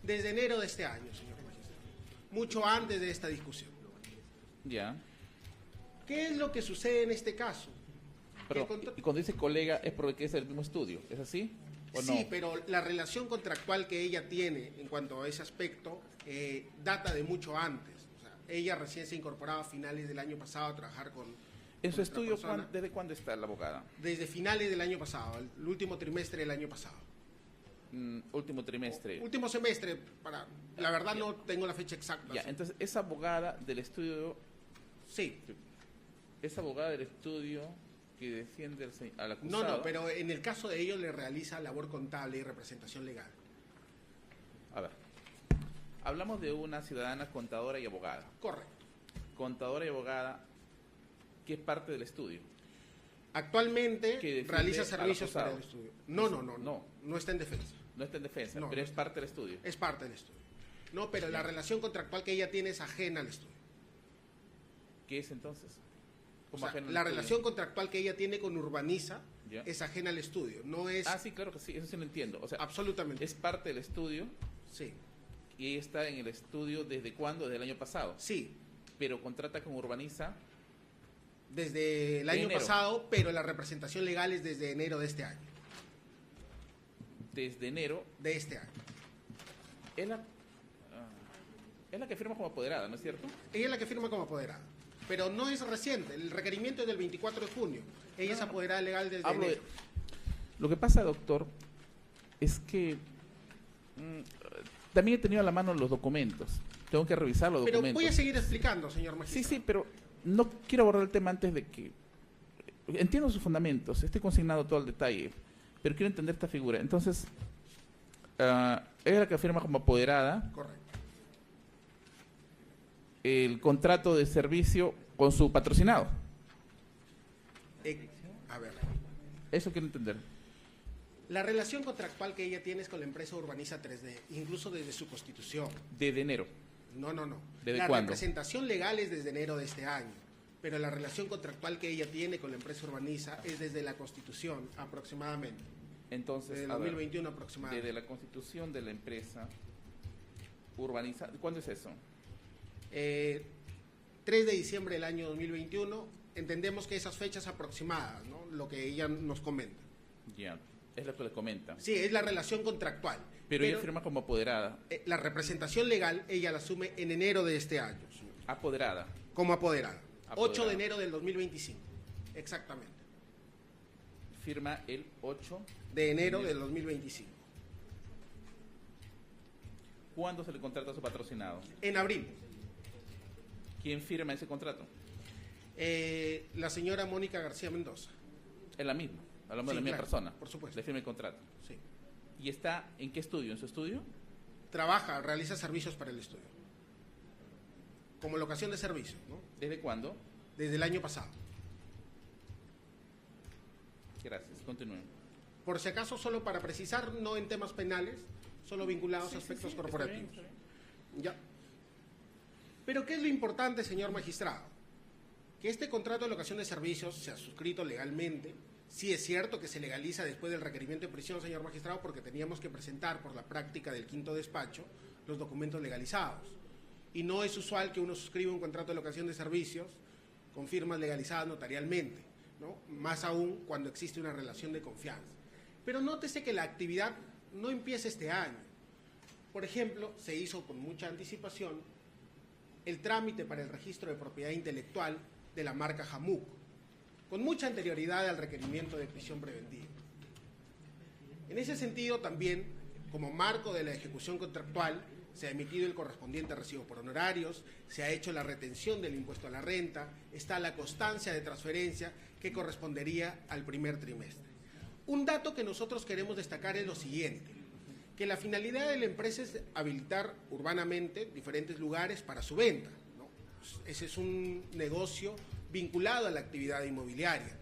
Desde enero de este año, señor magistrado. Mucho antes de esta discusión. Ya. ¿Qué es lo que sucede en este caso? Pero, y cuando dice colega es porque es el mismo estudio, ¿es así? ¿O no? Sí, pero la relación contractual que ella tiene en cuanto a ese aspecto data de mucho antes. O sea, ella recién se incorporaba a finales del año pasado a trabajar con... ¿En su estudio persona. desde cuándo está la abogada? Desde finales del año pasado, el último trimestre del año pasado. Último trimestre. Último semestre, la verdad no tengo la fecha exacta. Ya, sí. entonces es abogada del estudio, Sí. es abogada del estudio que defiende al acusado. No, pero en el caso de ellos le realiza labor contable y representación legal. A ver, hablamos de una ciudadana contadora y abogada. Correcto. Contadora y abogada, que es parte del estudio. Actualmente Que defiende realiza al servicios para el acusado. estudio. No está en defensa. No está en defensa, No, pero no es está. parte del estudio. Es parte del estudio. No, pero la relación contractual que ella tiene es ajena al estudio. ¿Qué es entonces? O Como sea, ajeno al la estudio. relación contractual que ella tiene con Urbaniza Ya. es ajena al estudio. No es Ah, sí, claro que sí, eso sí lo entiendo. O sea, absolutamente. es parte del estudio Sí, y ella está en el estudio ¿desde cuándo? Desde el año pasado. sí. Pero contrata con Urbaniza Desde el De año enero. pasado, pero la representación legal es desde enero de este año. desde enero. De este año. Es la que firma como apoderada, ¿no es cierto? Ella es la que firma como apoderada. Pero no es reciente. El requerimiento es del 24 de junio. Ella es apoderada legal desde Hablo enero. Lo que pasa, doctor, es que también he tenido a la mano los documentos. Tengo que revisar los Pero documentos. voy a seguir explicando, señor Sí, magistrado. sí, pero no quiero abordar el tema antes de que... Entiendo sus fundamentos, estoy consignado todo el detalle, pero quiero entender esta figura. Entonces, ella es la que firma como apoderada Correcto. el contrato de servicio con su patrocinado. A ver. Eso quiero entender. La relación contractual que ella tiene es con la empresa Urbaniza 3D, incluso desde su constitución. Desde enero. No. ¿Desde La cuándo? representación legal es desde enero de este año, pero la relación contractual que ella tiene con la empresa Urbaniza es desde la constitución aproximadamente, Entonces, desde el a ver, 2021 aproximadamente. desde la constitución de la empresa Urbaniza, ¿cuándo es eso? 3 de diciembre del año 2021, entendemos que esas fechas aproximadas, ¿no? Lo que ella nos comenta. Ya, es lo que le comenta. Sí, es la relación contractual. Pero ella firma como apoderada. La representación legal ella la asume en enero de este año. Apoderada. Como apoderado. 8 de Apoderado. enero del 2025. Exactamente. Firma el 8 De enero del 2025. ¿Cuándo se le contrata a su patrocinado? En abril. ¿Quién firma ese contrato? La señora Mónica García Mendoza. Es la misma, hablamos Sí, de la misma claro, persona. por supuesto. Le firma el contrato. Sí. ¿Y está en qué estudio? ¿En su estudio? Trabaja, realiza servicios para el estudio. Como locación de servicios, ¿no? ¿Desde cuándo? Desde el año pasado. Gracias, continúen. Por si acaso, solo para precisar, no en temas penales, solo vinculados a aspectos está corporativos. bien. Ya. Pero ¿qué es lo importante, señor magistrado? Que este contrato de locación de servicios se ha suscrito legalmente. Sí es cierto que se legaliza después del requerimiento de prisión, señor magistrado, porque teníamos que presentar por la práctica del quinto despacho los documentos legalizados. Y no es usual que uno suscriba un contrato de locación de servicios con firmas legalizadas notarialmente, ¿no? Más aún cuando existe una relación de confianza. Pero nótese que la actividad no empieza este año. Por ejemplo, se hizo con mucha anticipación el trámite para el registro de propiedad intelectual de la marca Jamuk, con mucha anterioridad al requerimiento de prisión preventiva. En ese sentido, también, como marco de la ejecución contractual, se ha emitido el correspondiente recibo por honorarios, se ha hecho la retención del impuesto a la renta, está la constancia de transferencia que correspondería al primer trimestre. Un dato que nosotros queremos destacar es lo siguiente, que la finalidad de la empresa es habilitar urbanamente diferentes lugares para su venta, ¿no? Ese es un negocio vinculado a la actividad inmobiliaria.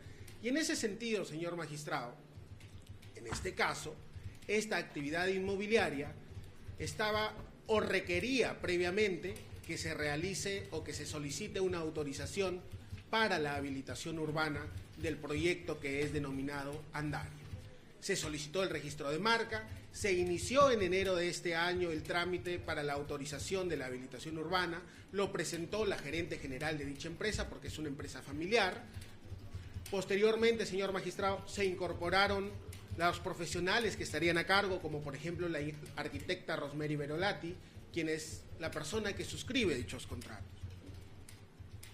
Y en ese sentido, señor magistrado, en este caso, esta actividad inmobiliaria estaba o requería previamente que se realice o que se solicite una autorización para la habilitación urbana del proyecto que es denominado Andaria. Se solicitó el registro de marca, se inició en enero de este año el trámite para la autorización de la habilitación urbana, lo presentó la gerente general de dicha empresa porque es una empresa familiar. Posteriormente, señor magistrado, se incorporaron los profesionales que estarían a cargo, como por ejemplo la arquitecta Rosemary Berolati, quien es la persona que suscribe dichos contratos.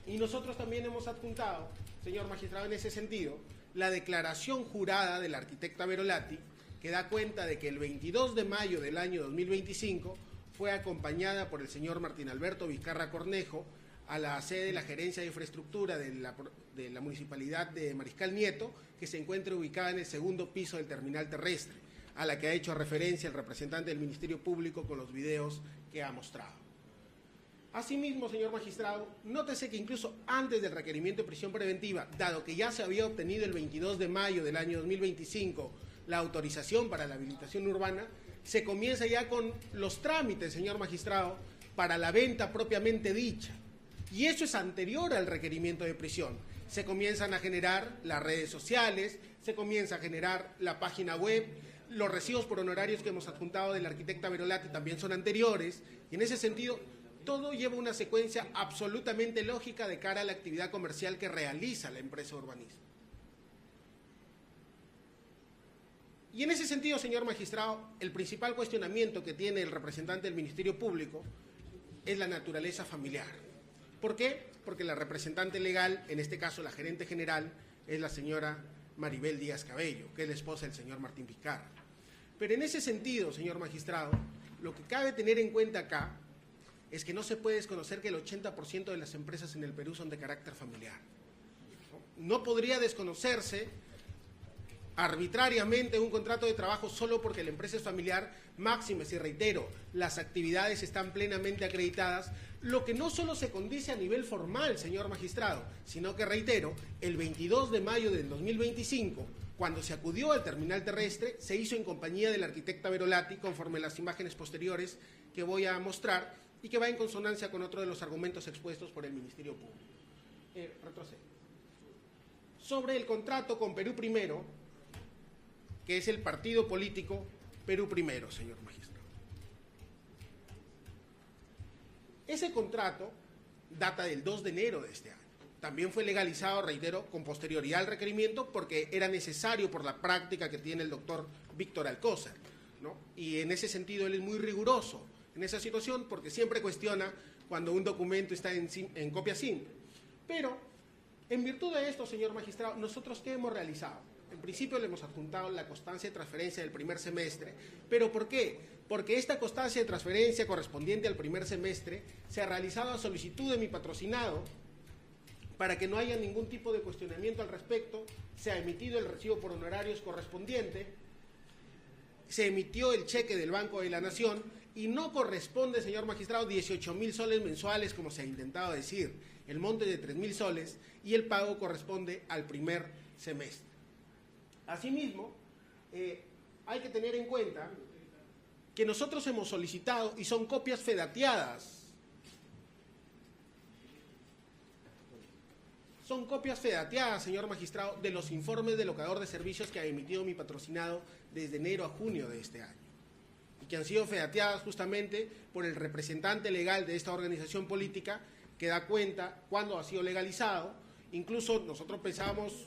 Y nosotros también hemos adjuntado, señor magistrado, en ese sentido, la declaración jurada de la arquitecta Berolati, que da cuenta de que el 22 de mayo del año 2025 fue acompañada por el señor Martín Alberto Vizcarra Cornejo a la sede de la Gerencia de Infraestructura de la Municipalidad de Mariscal Nieto, que se encuentra ubicada en el segundo piso del terminal terrestre, a la que ha hecho referencia el representante del Ministerio Público con los videos que ha mostrado. Asimismo, señor magistrado, nótese que incluso antes del requerimiento de prisión preventiva, dado que ya se había obtenido el 22 de mayo del año 2025 la autorización para la habilitación urbana, se comienza ya con los trámites, señor magistrado, para la venta propiamente dicha. Y eso es anterior al requerimiento de prisión. Se comienzan a generar las redes sociales, se comienza a generar la página web, los recibos por honorarios que hemos adjuntado de la arquitecta Berolati también son anteriores, y en ese sentido todo lleva una secuencia absolutamente lógica de cara a la actividad comercial que realiza la empresa de urbanismo. Y en ese sentido, señor magistrado, el principal cuestionamiento que tiene el representante del Ministerio Público es la naturaleza familiar. ¿Por qué? Porque la representante legal, en este caso la gerente general, es la señora Maribel Díaz Cabello, que es la esposa del señor Martín Vizcarra. Pero en ese sentido, señor magistrado, lo que cabe tener en cuenta acá es que no se puede desconocer que el 80% de las empresas en el Perú son de carácter familiar. No podría desconocerse arbitrariamente un contrato de trabajo solo porque la empresa es familiar, máxime, si reitero, las actividades están plenamente acreditadas, lo que no solo se condice a nivel formal, señor magistrado, sino que, reitero, el 22 de mayo del 2025, cuando se acudió al terminal terrestre, se hizo en compañía de la arquitecta Berolati, conforme a las imágenes posteriores que voy a mostrar, y que va en consonancia con otro de los argumentos expuestos por el Ministerio Público. Retrocedo. Sobre el contrato con Perú Primero, que es el partido político Perú Primero, señor magistrado. Ese contrato data del 2 de enero de este año. También fue legalizado, reitero, con posterioridad al requerimiento porque era necesario por la práctica que tiene el doctor Víctor Alcózar, ¿no? Y en ese sentido él es muy riguroso en esa situación porque siempre cuestiona cuando un documento está en copia simple. Pero, en virtud de esto, señor magistrado, ¿nosotros qué hemos realizado? En principio le hemos adjuntado la constancia de transferencia del primer semestre, pero ¿por qué? Porque esta constancia de transferencia correspondiente al primer semestre se ha realizado a solicitud de mi patrocinado para que no haya ningún tipo de cuestionamiento al respecto. Se ha emitido el recibo por honorarios correspondiente, se emitió el cheque del Banco de la Nación y no corresponde, señor magistrado, 18.000 soles mensuales, como se ha intentado decir, el monte de 3.000 soles, y el pago corresponde al primer semestre. Asimismo, hay que tener en cuenta que nosotros hemos solicitado, y son copias fedateadas, señor magistrado, de los informes del locador de servicios que ha emitido mi patrocinado desde enero a junio de este año, y que han sido fedateadas justamente por el representante legal de esta organización política, que da cuenta cuándo ha sido legalizado. Incluso nosotros pensábamos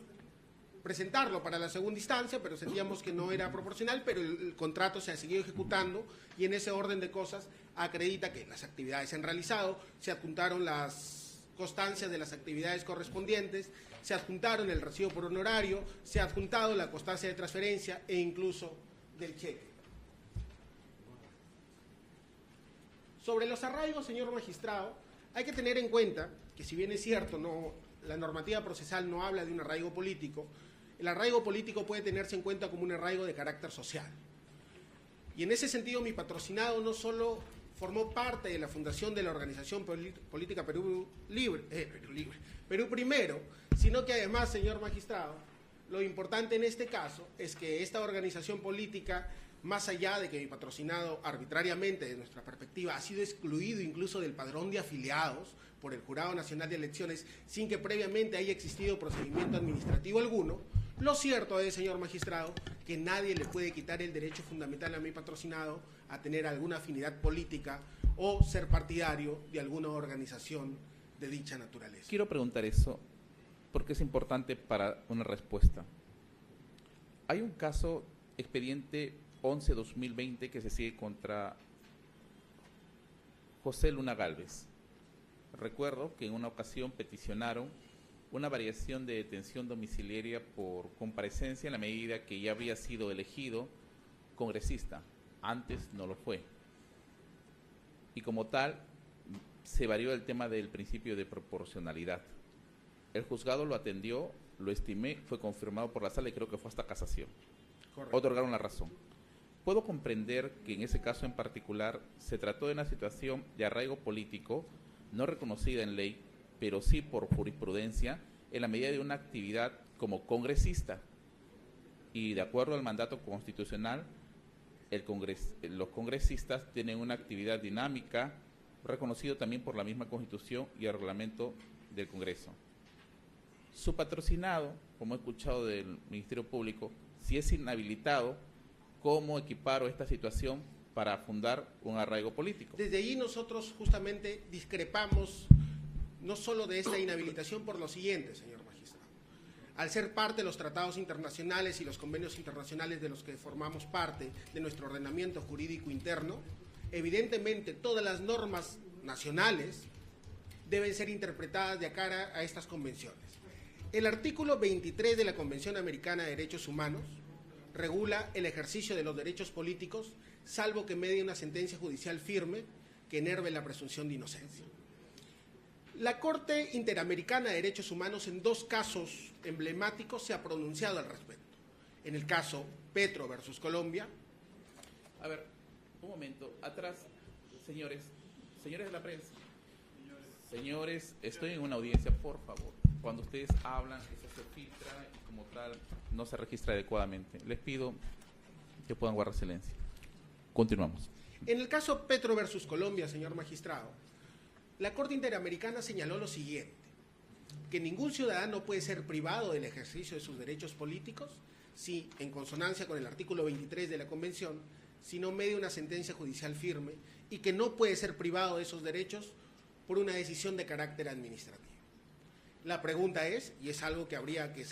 presentarlo para la segunda instancia, pero sentíamos que no era proporcional, pero el contrato se ha seguido ejecutando y en ese orden de cosas acredita que las actividades se han realizado, se adjuntaron las constancias de las actividades correspondientes, se adjuntaron el recibo por honorario, se ha adjuntado la constancia de transferencia e incluso del cheque. Sobre los arraigos, señor magistrado, hay que tener en cuenta que, si bien es cierto, la normativa procesal no habla de un arraigo político, el arraigo político puede tenerse en cuenta como un arraigo de carácter social. Y en ese sentido, mi patrocinado no solo formó parte de la fundación de la Organización Política Perú Primero, sino que además, señor magistrado, lo importante en este caso es que esta organización política, más allá de que mi patrocinado arbitrariamente, de nuestra perspectiva, ha sido excluido incluso del padrón de afiliados por el Jurado Nacional de Elecciones sin que previamente haya existido procedimiento administrativo alguno, lo cierto es, señor magistrado, que nadie le puede quitar el derecho fundamental a mi patrocinado a tener alguna afinidad política o ser partidario de alguna organización de dicha naturaleza. Quiero preguntar eso porque es importante para una respuesta. Hay un caso, expediente 11-2020, que se sigue contra José Luna Gálvez. Recuerdo que en una ocasión peticionaron una variación de detención domiciliaria por comparecencia en la medida que ya había sido elegido congresista. Antes no lo fue. Y como tal, se varió el tema del principio de proporcionalidad. El juzgado lo atendió, lo estimé, fue confirmado por la sala y creo que fue hasta casación. Correcto. Otorgaron la razón. Puedo comprender que en ese caso en particular se trató de una situación de arraigo político no reconocida en ley, pero sí por jurisprudencia, en la medida de una actividad como congresista. Y de acuerdo al mandato constitucional, los congresistas tienen una actividad dinámica, reconocido también por la misma Constitución y el reglamento del Congreso. Su patrocinado, como he escuchado del Ministerio Público, si es inhabilitado, ¿cómo equiparo esta situación para fundar un arraigo político? Desde allí nosotros justamente discrepamos no solo de esta inhabilitación por lo siguiente, señor magistrado. Al ser parte de los tratados internacionales y los convenios internacionales de los que formamos parte de nuestro ordenamiento jurídico interno, evidentemente todas las normas nacionales deben ser interpretadas de cara a estas convenciones. El artículo 23 de la Convención Americana de Derechos Humanos regula el ejercicio de los derechos políticos, salvo que medie una sentencia judicial firme que enerve la presunción de inocencia. La Corte Interamericana de Derechos Humanos en dos casos emblemáticos se ha pronunciado al respecto. En el caso Petro versus Colombia. A ver, un momento, atrás, señores de la prensa. Señores, estoy en una audiencia, por favor. Cuando ustedes hablan, eso se filtra y como tal no se registra adecuadamente. Les pido que puedan guardar silencio. Continuamos. En el caso Petro versus Colombia, señor magistrado, la Corte Interamericana señaló lo siguiente, que ningún ciudadano puede ser privado del ejercicio de sus derechos políticos si, en consonancia con el artículo 23 de la Convención, si no media una sentencia judicial firme, y que no puede ser privado de esos derechos por una decisión de carácter administrativo. La pregunta es, y es algo que habría que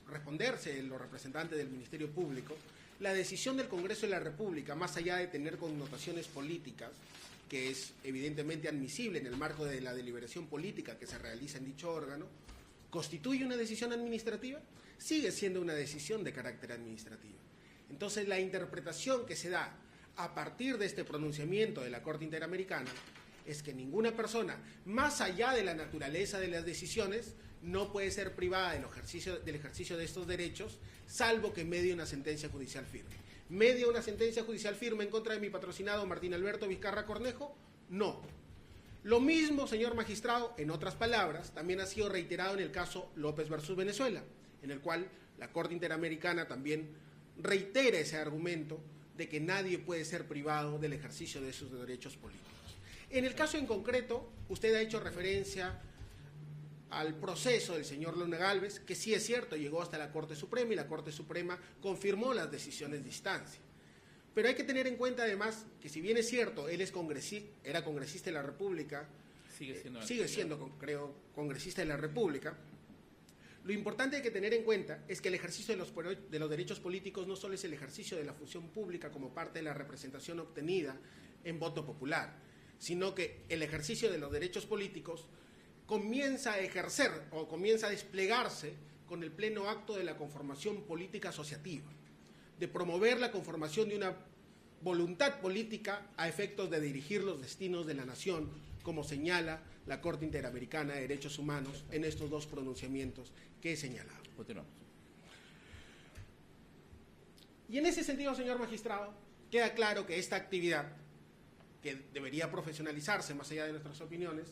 responderse los representantes del Ministerio Público, La decisión del Congreso de la República, más allá de tener connotaciones políticas, que es evidentemente admisible en el marco de la deliberación política que se realiza en dicho órgano, ¿constituye una decisión administrativa? Sigue siendo una decisión de carácter administrativo. Entonces, la interpretación que se da a partir de este pronunciamiento de la Corte Interamericana es que ninguna persona, más allá de la naturaleza de las decisiones, no puede ser privada del ejercicio de estos derechos, salvo que medie una sentencia judicial firme. ¿Media una sentencia judicial firme en contra de mi patrocinado Martín Alberto Vizcarra Cornejo? No. Lo mismo, señor magistrado, en otras palabras, también ha sido reiterado en el caso López versus Venezuela, en el cual la Corte Interamericana también reitera ese argumento de que nadie puede ser privado del ejercicio de sus derechos políticos. En el caso en concreto, usted ha hecho referencia al proceso del señor Luna Gálvez, que sí es cierto, llegó hasta la Corte Suprema y la Corte Suprema confirmó las decisiones de instancia. Pero hay que tener en cuenta además que si bien es cierto, él era congresista de la República, sigue siendo, creo, congresista de la República, lo importante hay que tener en cuenta es que el ejercicio de los derechos políticos no solo es el ejercicio de la función pública como parte de la representación obtenida en voto popular, sino que el ejercicio de los derechos políticos comienza a ejercer o comienza a desplegarse con el pleno acto de la conformación política asociativa, de promover la conformación de una voluntad política a efectos de dirigir los destinos de la nación, como señala la Corte Interamericana de Derechos Humanos en estos dos pronunciamientos que he señalado. Continuamos. Y en ese sentido, señor magistrado, queda claro que esta actividad, que debería profesionalizarse más allá de nuestras opiniones,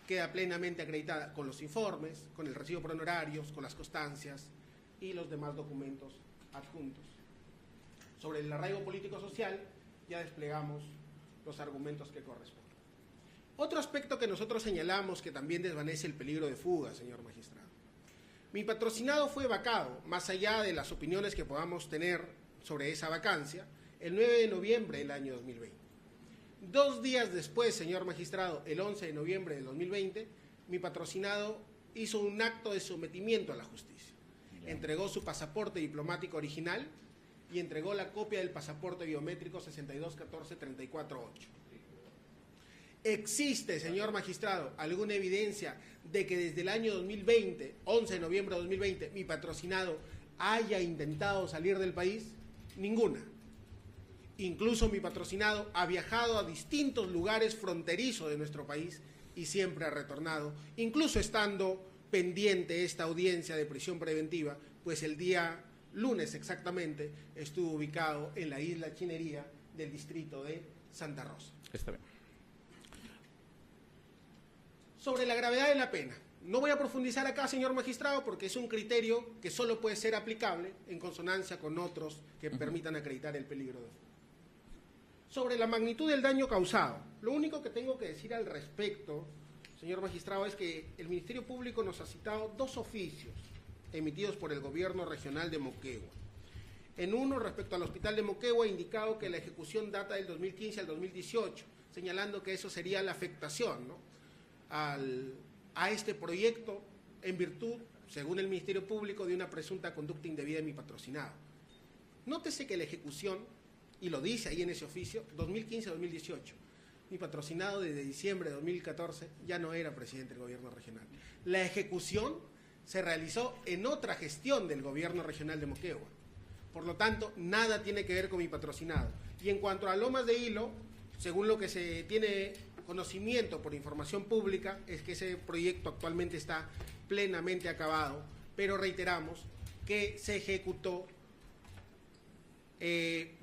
queda plenamente acreditada con los informes, con el recibo por honorarios, con las constancias y los demás documentos adjuntos. Sobre el arraigo político-social ya desplegamos los argumentos que corresponden. Otro aspecto que nosotros señalamos que también desvanece el peligro de fuga, señor magistrado. Mi patrocinado fue vacado, más allá de las opiniones que podamos tener sobre esa vacancia, el 9 de noviembre del año 2020. 2 días después, señor magistrado, el 11 de noviembre del 2020, mi patrocinado hizo un acto de sometimiento a la justicia. Entregó su pasaporte diplomático original y entregó la copia del pasaporte biométrico 6214348. ¿Existe, señor magistrado, alguna evidencia de que desde el año 2020, 11 de noviembre de 2020, mi patrocinado haya intentado salir del país? Ninguna. Incluso mi patrocinado ha viajado a distintos lugares fronterizos de nuestro país y siempre ha retornado, incluso estando pendiente esta audiencia de prisión preventiva, pues el día lunes exactamente estuvo ubicado en la isla Chinería del distrito de Santa Rosa. Está bien. Sobre la gravedad de la pena, no voy a profundizar acá, señor magistrado, porque es un criterio que solo puede ser aplicable en consonancia con otros que permitan acreditar el peligro de fuga. Sobre la magnitud del daño causado, lo único que tengo que decir al respecto, señor magistrado, es que el Ministerio Público nos ha citado 2 oficios emitidos por el Gobierno Regional de Moquegua. En uno, respecto al Hospital de Moquegua, ha indicado que la ejecución data del 2015 al 2018, señalando que eso sería la afectación, ¿no?, a este proyecto en virtud, según el Ministerio Público, de una presunta conducta indebida de mi patrocinado. Nótese que la ejecución, y lo dice ahí en ese oficio, 2015-2018, mi patrocinado desde diciembre de 2014 ya no era presidente del gobierno regional. La ejecución se realizó en otra gestión del gobierno regional de Moquegua. Por lo tanto, nada tiene que ver con mi patrocinado. Y en cuanto a Lomas de Hilo, según lo que se tiene conocimiento por información pública, es que ese proyecto actualmente está plenamente acabado, pero reiteramos que se ejecutó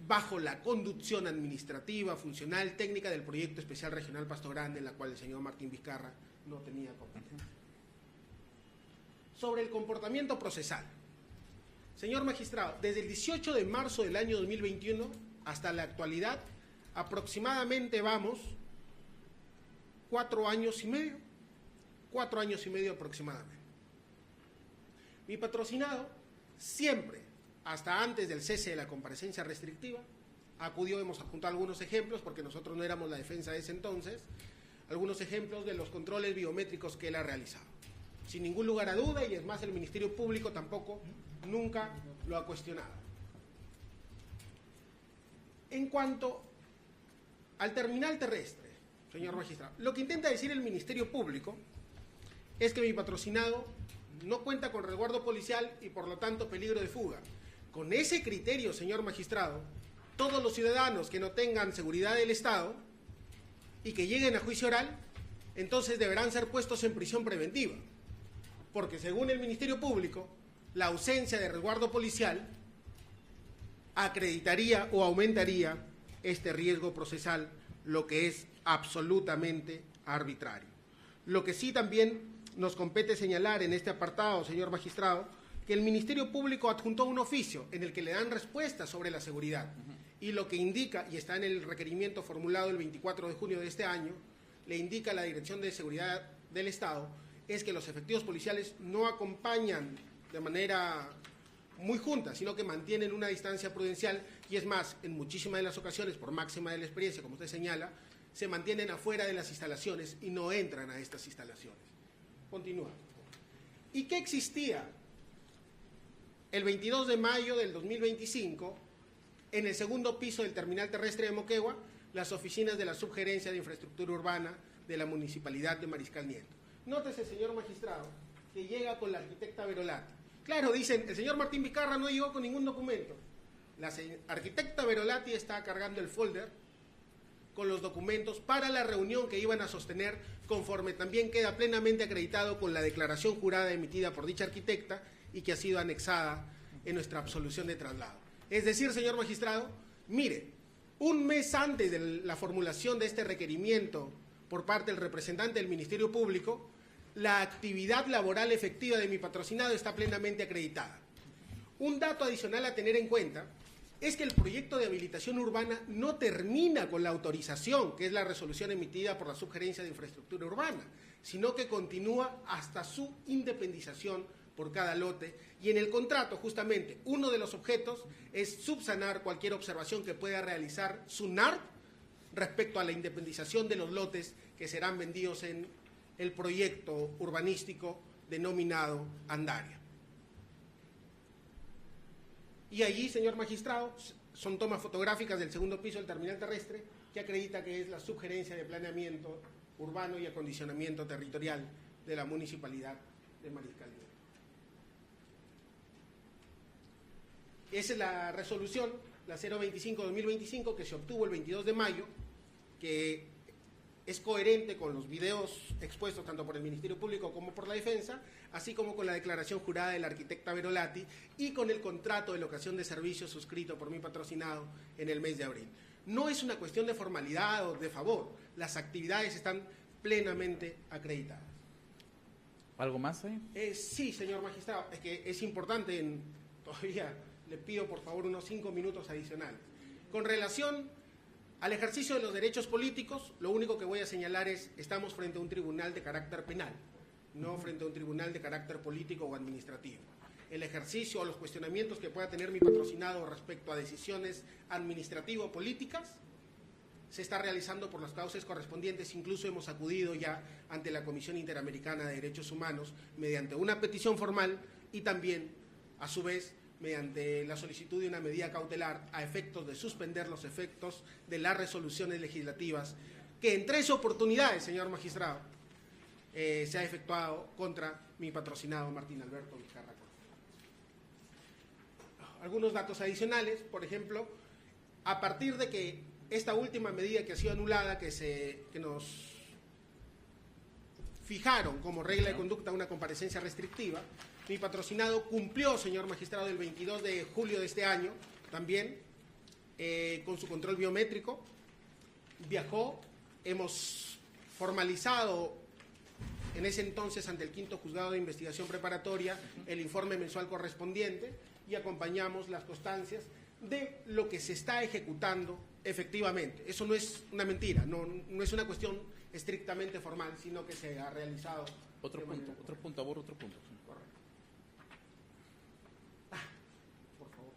bajo la conducción administrativa, funcional, técnica del Proyecto Especial Regional Pasto Grande, en la cual el señor Martín Vizcarra no tenía competencia. Sobre el comportamiento procesal. Señor magistrado, desde el 18 de marzo del año 2021 hasta la actualidad, aproximadamente vamos 4 años y medio. 4 años y medio aproximadamente. Mi patrocinado siempre, hasta antes del cese de la comparecencia restrictiva, acudió, hemos adjuntado algunos ejemplos, porque nosotros no éramos la defensa de ese entonces, algunos ejemplos de los controles biométricos que él ha realizado. Sin ningún lugar a duda, y es más, el Ministerio Público tampoco nunca lo ha cuestionado. En cuanto al terminal terrestre, señor magistrado, lo que intenta decir el Ministerio Público es que mi patrocinado no cuenta con resguardo policial y por lo tanto peligro de fuga. Con ese criterio, señor magistrado, todos los ciudadanos que no tengan seguridad del Estado y que lleguen a juicio oral, entonces deberán ser puestos en prisión preventiva, porque según el Ministerio Público, la ausencia de resguardo policial acreditaría o aumentaría este riesgo procesal, lo que es absolutamente arbitrario. Lo que sí también nos compete señalar en este apartado, señor magistrado, que el Ministerio Público adjuntó un oficio en el que le dan respuesta sobre la seguridad, y lo que indica, y está en el requerimiento formulado el 24 de junio de este año, le indica a la Dirección de Seguridad del Estado, es que los efectivos policiales no acompañan de manera muy junta, sino que mantienen una distancia prudencial, y es más, en muchísimas de las ocasiones, por máxima de la experiencia, como usted señala, se mantienen afuera de las instalaciones y no entran a estas instalaciones. Continúa. ¿Y qué existía el 22 de mayo del 2025 en el segundo piso del terminal terrestre de Moquegua? Las oficinas de la Subgerencia de Infraestructura Urbana de la Municipalidad de Mariscal Nieto. Nótese, señor magistrado, que llega con la arquitecta Verolati. Claro, dicen, el señor Martín Vizcarra no llegó con ningún documento. La arquitecta Verolati está cargando el folder con los documentos para la reunión que iban a sostener, conforme también queda plenamente acreditado con la declaración jurada emitida por dicha arquitecta y que ha sido anexada en nuestra absolución de traslado. Es decir, señor magistrado, mire, un mes antes de la formulación de este requerimiento por parte del representante del Ministerio Público, la actividad laboral efectiva de mi patrocinado está plenamente acreditada. Un dato adicional a tener en cuenta es que el proyecto de habilitación urbana no termina con la autorización, que es la resolución emitida por la Subgerencia de Infraestructura Urbana, sino que continúa hasta su independización por cada lote, y en el contrato justamente uno de los objetos es subsanar cualquier observación que pueda realizar SUNARP respecto a la independización de los lotes que serán vendidos en el proyecto urbanístico denominado Andaria. Y allí, señor magistrado, son tomas fotográficas del segundo piso del terminal terrestre que acredita que es la Subgerencia de Planeamiento Urbano y Acondicionamiento Territorial de la Municipalidad de Mariscal Nieto. Esa es la resolución, la 025-2025, que se obtuvo el 22 de mayo, que es coherente con los videos expuestos tanto por el Ministerio Público como por la Defensa, así como con la declaración jurada de la arquitecta Verolati y con el contrato de locación de servicios suscrito por mi patrocinado en el mes de abril. No es una cuestión de formalidad o de favor, las actividades están plenamente acreditadas. ¿Algo más ahí? Sí, señor magistrado, es que es importante, todavía le pido por favor unos 5 minutos adicionales. Con relación al ejercicio de los derechos políticos, lo único que voy a señalar es, estamos frente a un tribunal de carácter penal, no frente a un tribunal de carácter político o administrativo. El ejercicio o los cuestionamientos que pueda tener mi patrocinado respecto a decisiones administrativo-políticas se está realizando por las causas correspondientes. Incluso hemos acudido ya ante la Comisión Interamericana de Derechos Humanos mediante una petición formal y también, a su vez, mediante la solicitud de una medida cautelar a efectos de suspender los efectos de las resoluciones legislativas que en 3 oportunidades, señor magistrado, se ha efectuado contra mi patrocinado Martín Alberto Vizcarra. Algunos datos adicionales, por ejemplo, a partir de que esta última medida que ha sido anulada, que nos fijaron como regla de conducta una comparecencia restrictiva, mi patrocinado cumplió, señor magistrado, el 22 de julio de este año, también, con su control biométrico, viajó, hemos formalizado en ese entonces ante el 5º Juzgado de Investigación Preparatoria el informe mensual correspondiente y acompañamos las constancias de lo que se está ejecutando efectivamente. Eso no es una mentira, no es una cuestión estrictamente formal, sino que se ha realizado. Otro punto, aborro otro punto. Correcto. Por favor.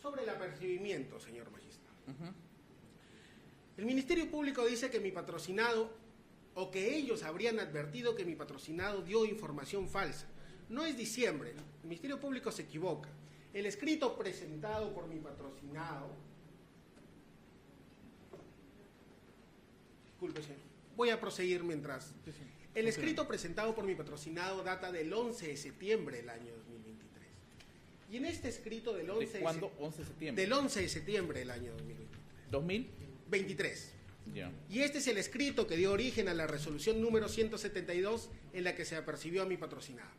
Sobre el apercibimiento, señor magistrado. El Ministerio Público dice que mi patrocinado, o que ellos habrían advertido que mi patrocinado dio información falsa. No es diciembre, el Ministerio Público se equivoca. El escrito presentado por mi patrocinado, disculpe, señor, voy a proseguir mientras. El escrito presentado por mi patrocinado data del 11 de septiembre del año 2023. Y en este escrito del 11 ¿De cuándo? 11 de septiembre. Del 11 de septiembre del año 2023. ¿2023? Ya. Y este es el escrito que dio origen a la resolución número 172 en la que se apercibió a mi patrocinado.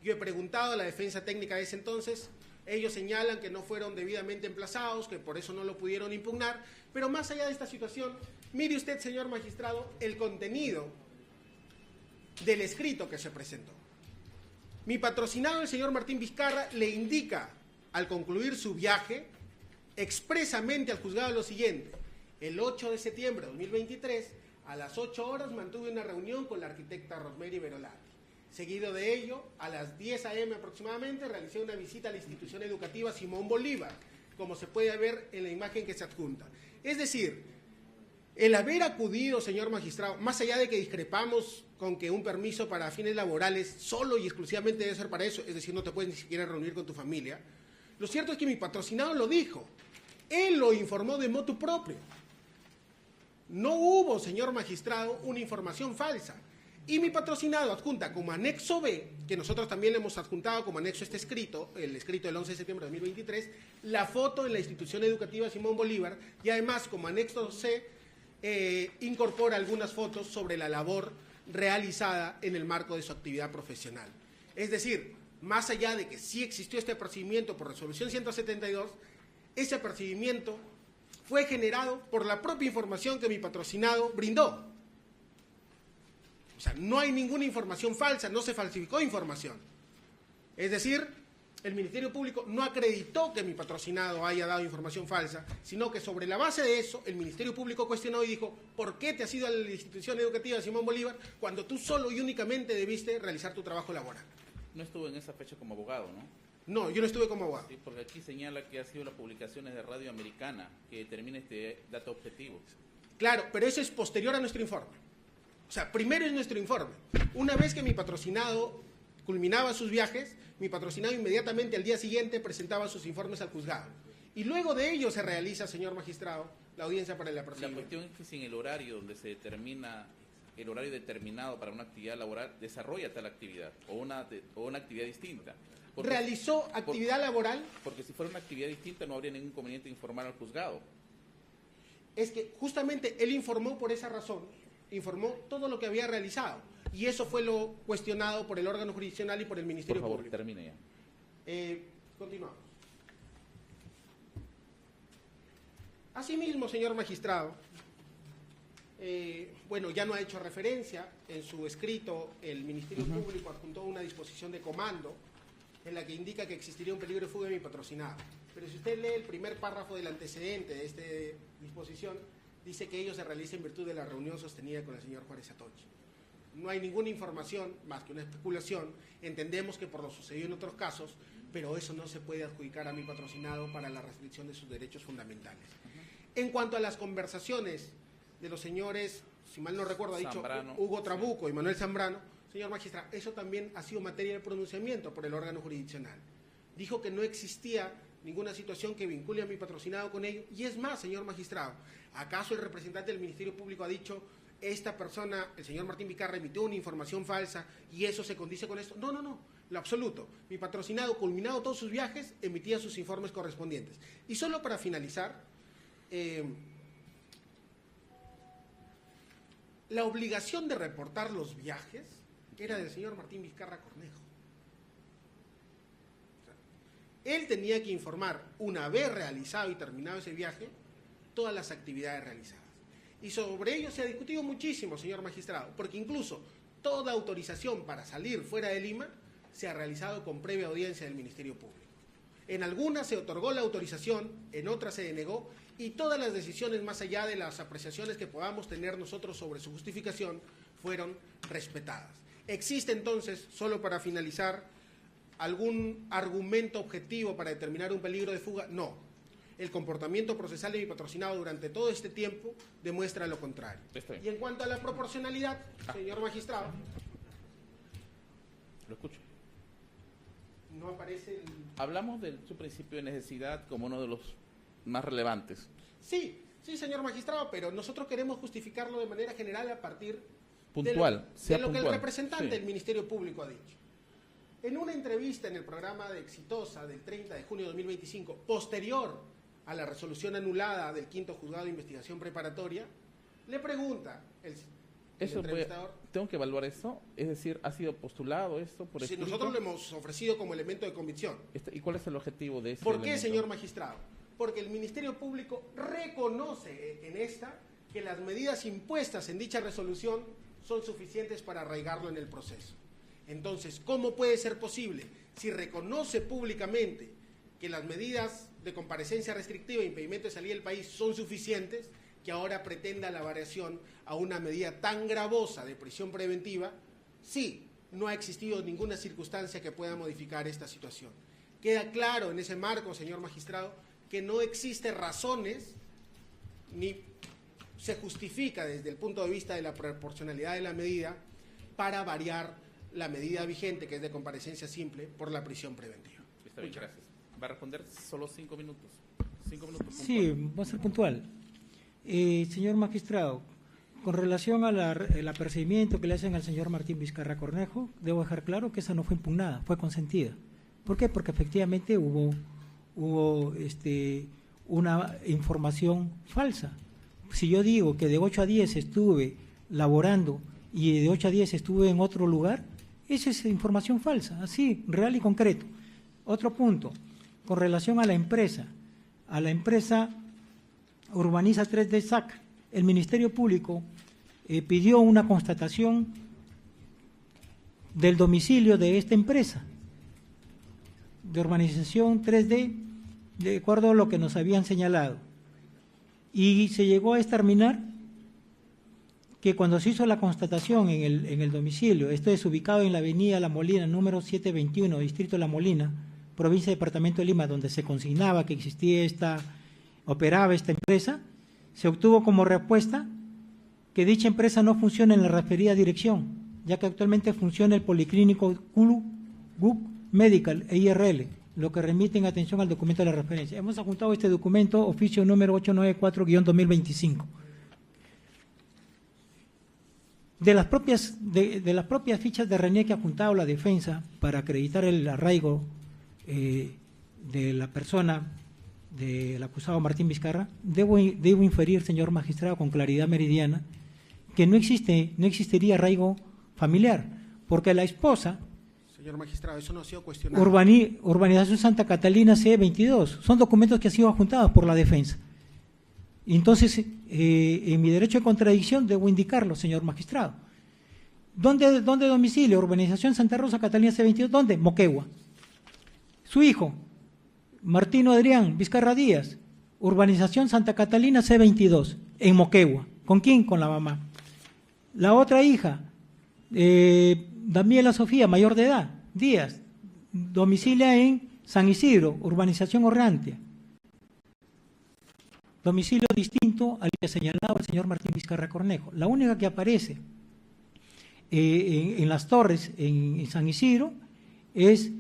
Yo he preguntado a la defensa técnica de ese entonces, ellos señalan que no fueron debidamente emplazados, que por eso no lo pudieron impugnar, pero más allá de esta situación, mire usted, señor magistrado, el contenido del escrito que se presentó. Mi patrocinado, el señor Martín Vizcarra, le indica al concluir su viaje expresamente al juzgado lo siguiente: el 8 de septiembre de 2023, a las 8 horas mantuve una reunión con la arquitecta Rosemary Verolati. Seguido de ello, a las 10 a.m. aproximadamente, realicé una visita a la institución educativa Simón Bolívar, como se puede ver en la imagen que se adjunta. Es decir, el haber acudido, señor magistrado, más allá de que discrepamos con que un permiso para fines laborales solo y exclusivamente debe ser para eso, es decir, no te puedes ni siquiera reunir con tu familia, lo cierto es que mi patrocinado lo dijo. Él lo informó de motu propio. No hubo, señor magistrado, una información falsa. Y mi patrocinado adjunta como anexo B, que nosotros también le hemos adjuntado como anexo a este escrito, el escrito del 11 de septiembre de 2023, la foto en la institución educativa Simón Bolívar, y además como anexo C incorpora algunas fotos sobre la labor realizada en el marco de su actividad profesional. Es decir, más allá de que sí existió este apercibimiento por resolución 172, ese apercibimiento fue generado por la propia información que mi patrocinado brindó. O sea, no hay ninguna información falsa, no se falsificó información. Es decir, el Ministerio Público no acreditó que mi patrocinado haya dado información falsa, sino que sobre la base de eso, el Ministerio Público cuestionó y dijo: ¿por qué te has ido a la institución educativa Simón Bolívar cuando tú solo y únicamente debiste realizar tu trabajo laboral? No estuvo en esa fecha como abogado, ¿no? No, yo no estuve como abogado. Sí, porque aquí señala que ha sido las publicaciones de Radio Americana que determina este dato objetivo. Claro, pero eso es posterior a nuestro informe. O sea, primero es nuestro informe. Una vez que mi patrocinado culminaba sus viajes, mi patrocinado inmediatamente al día siguiente presentaba sus informes al juzgado. Y luego de ello se realiza, señor magistrado, la audiencia para el apercibimiento. La cuestión es que si en el horario donde se determina, el horario determinado para una actividad laboral, desarrolla tal actividad o una actividad distinta. ¿Realizó actividad laboral? Porque si fuera una actividad distinta no habría ningún inconveniente en informar al juzgado. Es que justamente él informó por esa razón, informó todo lo que había realizado. Y eso fue lo cuestionado por el órgano jurisdiccional y por el Ministerio Público. Público. Termine ya. Continuamos. Asimismo, señor magistrado, bueno, ya no ha hecho referencia, en su escrito el Ministerio Público adjuntó una disposición de comando en la que indica que existiría un peligro de fuga de mi patrocinado. Pero si usted lee el primer párrafo del antecedente de esta disposición, dice que ello se realiza en virtud de la reunión sostenida con el señor Juárez Atoche. No hay ninguna información, más que una especulación. Entendemos que por lo sucedido en otros casos, pero eso no se puede adjudicar a mi patrocinado para la restricción de sus derechos fundamentales. En cuanto a las conversaciones de los señores, si mal no recuerdo, ha dicho Zambrano, Hugo Trabuco y Manuel Zambrano, señor magistrado, eso también ha sido materia de pronunciamiento por el órgano jurisdiccional. Dijo que no existía ninguna situación que vincule a mi patrocinado con ello. Y es más, señor magistrado, ¿acaso el representante del Ministerio Público ha dicho: esta persona, el señor Martín Vizcarra, emitió una información falsa y eso se condice con esto? No, lo absoluto. Mi patrocinado, culminado todos sus viajes, emitía sus informes correspondientes. Y solo para finalizar, la obligación de reportar los viajes era del señor Martín Vizcarra Cornejo. Él tenía que informar, una vez realizado y terminado ese viaje, todas las actividades realizadas. Y sobre ello se ha discutido muchísimo, señor magistrado, porque incluso toda autorización para salir fuera de Lima se ha realizado con previa audiencia del Ministerio Público. En algunas se otorgó la autorización, en otras se denegó, y todas las decisiones, más allá de las apreciaciones que podamos tener nosotros sobre su justificación, fueron respetadas. ¿Existe entonces, solo para finalizar, algún argumento objetivo para determinar un peligro de fuga? No. El comportamiento procesal de mi patrocinado durante todo este tiempo demuestra lo contrario. Y en cuanto a la proporcionalidad, señor magistrado, lo escucho. no aparece el... Hablamos de su principio de necesidad como uno de los más relevantes. Sí, sí, señor magistrado, pero nosotros queremos justificarlo de manera general a partir Puntual, de lo que el puntual. representante Sí. del Ministerio Público ha dicho. En una entrevista en el programa de Exitosa del 30 de junio de 2025, posterior a la resolución anulada del 5º Juzgado de Investigación Preparatoria, le pregunta el entrevistador... ¿Tengo que evaluar eso? Es decir, ¿ha sido postulado esto por Si escrito? nosotros lo hemos ofrecido como elemento de convicción. ¿Y cuál es el objetivo de ese ¿Por qué, elemento? señor magistrado? Porque el Ministerio Público reconoce en esta que las medidas impuestas en dicha resolución son suficientes para arraigarlo en el proceso. Entonces, ¿cómo puede ser posible, si reconoce públicamente que las medidas de comparecencia restrictiva e impedimento de salida del país son suficientes, que ahora pretenda la variación a una medida tan gravosa de prisión preventiva? Sí, no ha existido ninguna circunstancia que pueda modificar esta situación. Queda claro en ese marco, señor magistrado, que no existe razones ni se justifica desde el punto de vista de la proporcionalidad de la medida para variar la medida vigente, que es de comparecencia simple, por la prisión preventiva. Está bien, gracias. Va a responder solo 5 minutos. 5 minutos. Sí, va a ser puntual. Señor magistrado, con relación a el apercibimiento que le hacen al señor Martín Vizcarra Cornejo, debo dejar claro que esa no fue impugnada, fue consentida. ¿Por qué? Porque efectivamente hubo una información falsa. Si yo digo que de 8 a 10 estuve laborando y de 8 a 10 estuve en otro lugar, esa es información falsa, así, real y concreto. Otro punto, con relación a la empresa Urbaniza 3D SAC, el Ministerio Público pidió una constatación del domicilio de esta empresa de urbanización 3D, de acuerdo a lo que nos habían señalado. Y se llegó a exterminar que cuando se hizo la constatación en el domicilio, esto es ubicado en la avenida La Molina, número 721, distrito La Molina, provincia y departamento de Lima, donde se consignaba que operaba esta empresa, se obtuvo como respuesta que dicha empresa no funciona en la referida dirección, ya que actualmente funciona el Policlínico GUC Medical e IRL, lo que remite en atención al documento de la referencia. Hemos adjuntado este documento, oficio número 894-2025. De las propias fichas de RENIE que ha adjuntado la defensa para acreditar el arraigo de la persona del acusado Martín Vizcarra, debo inferir, señor magistrado, con claridad meridiana, que no existiría arraigo familiar, porque la esposa… Señor magistrado, eso no ha sido cuestionado. Urbanización Santa Catalina C22, son documentos que han sido adjuntados por la defensa. Entonces, en mi derecho de contradicción debo indicarlo, señor magistrado. ¿Dónde domicilio? Urbanización Santa Rosa Catalina C22, ¿dónde? Moquegua. Su hijo, Martino Adrián Vizcarra Díaz, urbanización Santa Catalina C22, en Moquegua. ¿Con quién? Con la mamá. La otra hija, Daniela Sofía, mayor de edad, Díaz, domicilia en San Isidro, urbanización Orrantia. Domicilio distinto al que señalaba el señor Martín Vizcarra Cornejo. La única que aparece en las torres en San Isidro es…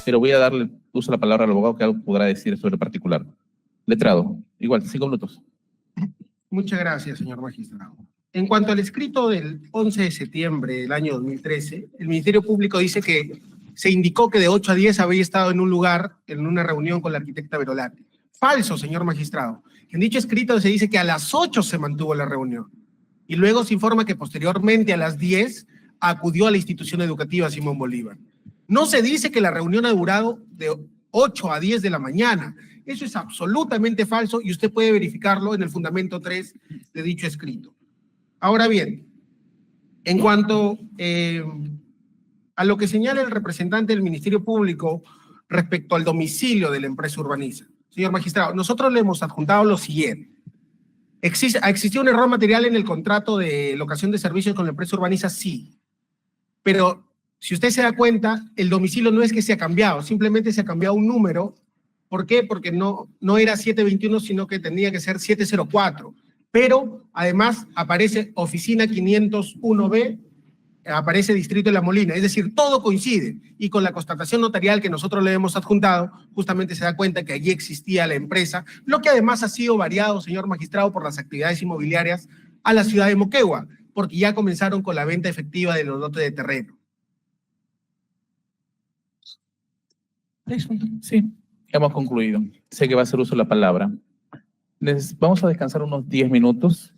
Pero voy a darle uso la palabra al abogado que algo podrá decir sobre el particular. Letrado, igual, 5 minutos. Muchas gracias, señor magistrado. En cuanto al escrito del 11 de septiembre del año 2013, el Ministerio Público dice que se indicó que de 8 a 10 había estado en un lugar, en una reunión con la arquitecta Verolati. Falso, señor magistrado. En dicho escrito se dice que a las 8 se mantuvo la reunión y luego se informa que posteriormente a las 10 acudió a la institución educativa Simón Bolívar. No se dice que la reunión ha durado de 8 a 10 de la mañana. Eso es absolutamente falso y usted puede verificarlo en el fundamento 3 de dicho escrito. Ahora bien, en cuanto a lo que señala el representante del Ministerio Público respecto al domicilio de la empresa Urbaniza, señor magistrado, nosotros le hemos adjuntado lo siguiente. ¿Existió un error material en el contrato de locación de servicios con la empresa Urbaniza? Sí. Pero si usted se da cuenta, el domicilio no es que se ha cambiado, simplemente se ha cambiado un número. ¿Por qué? Porque no era 721, sino que tenía que ser 704. Pero además aparece oficina 501B, aparece distrito de La Molina. Es decir, todo coincide. Y con la constatación notarial que nosotros le hemos adjuntado, justamente se da cuenta que allí existía la empresa, lo que además ha sido variado, señor magistrado, por las actividades inmobiliarias a la ciudad de Moquegua, porque ya comenzaron con la venta efectiva de los lotes de terreno. Sí, hemos concluido. Sé que va a hacer uso de la palabra. Vamos a descansar unos 10 minutos,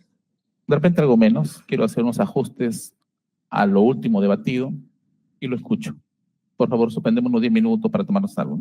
de repente algo menos. Quiero hacer unos ajustes a lo último debatido y lo escucho. Por favor, suspendemos unos 10 minutos para tomarnos algo.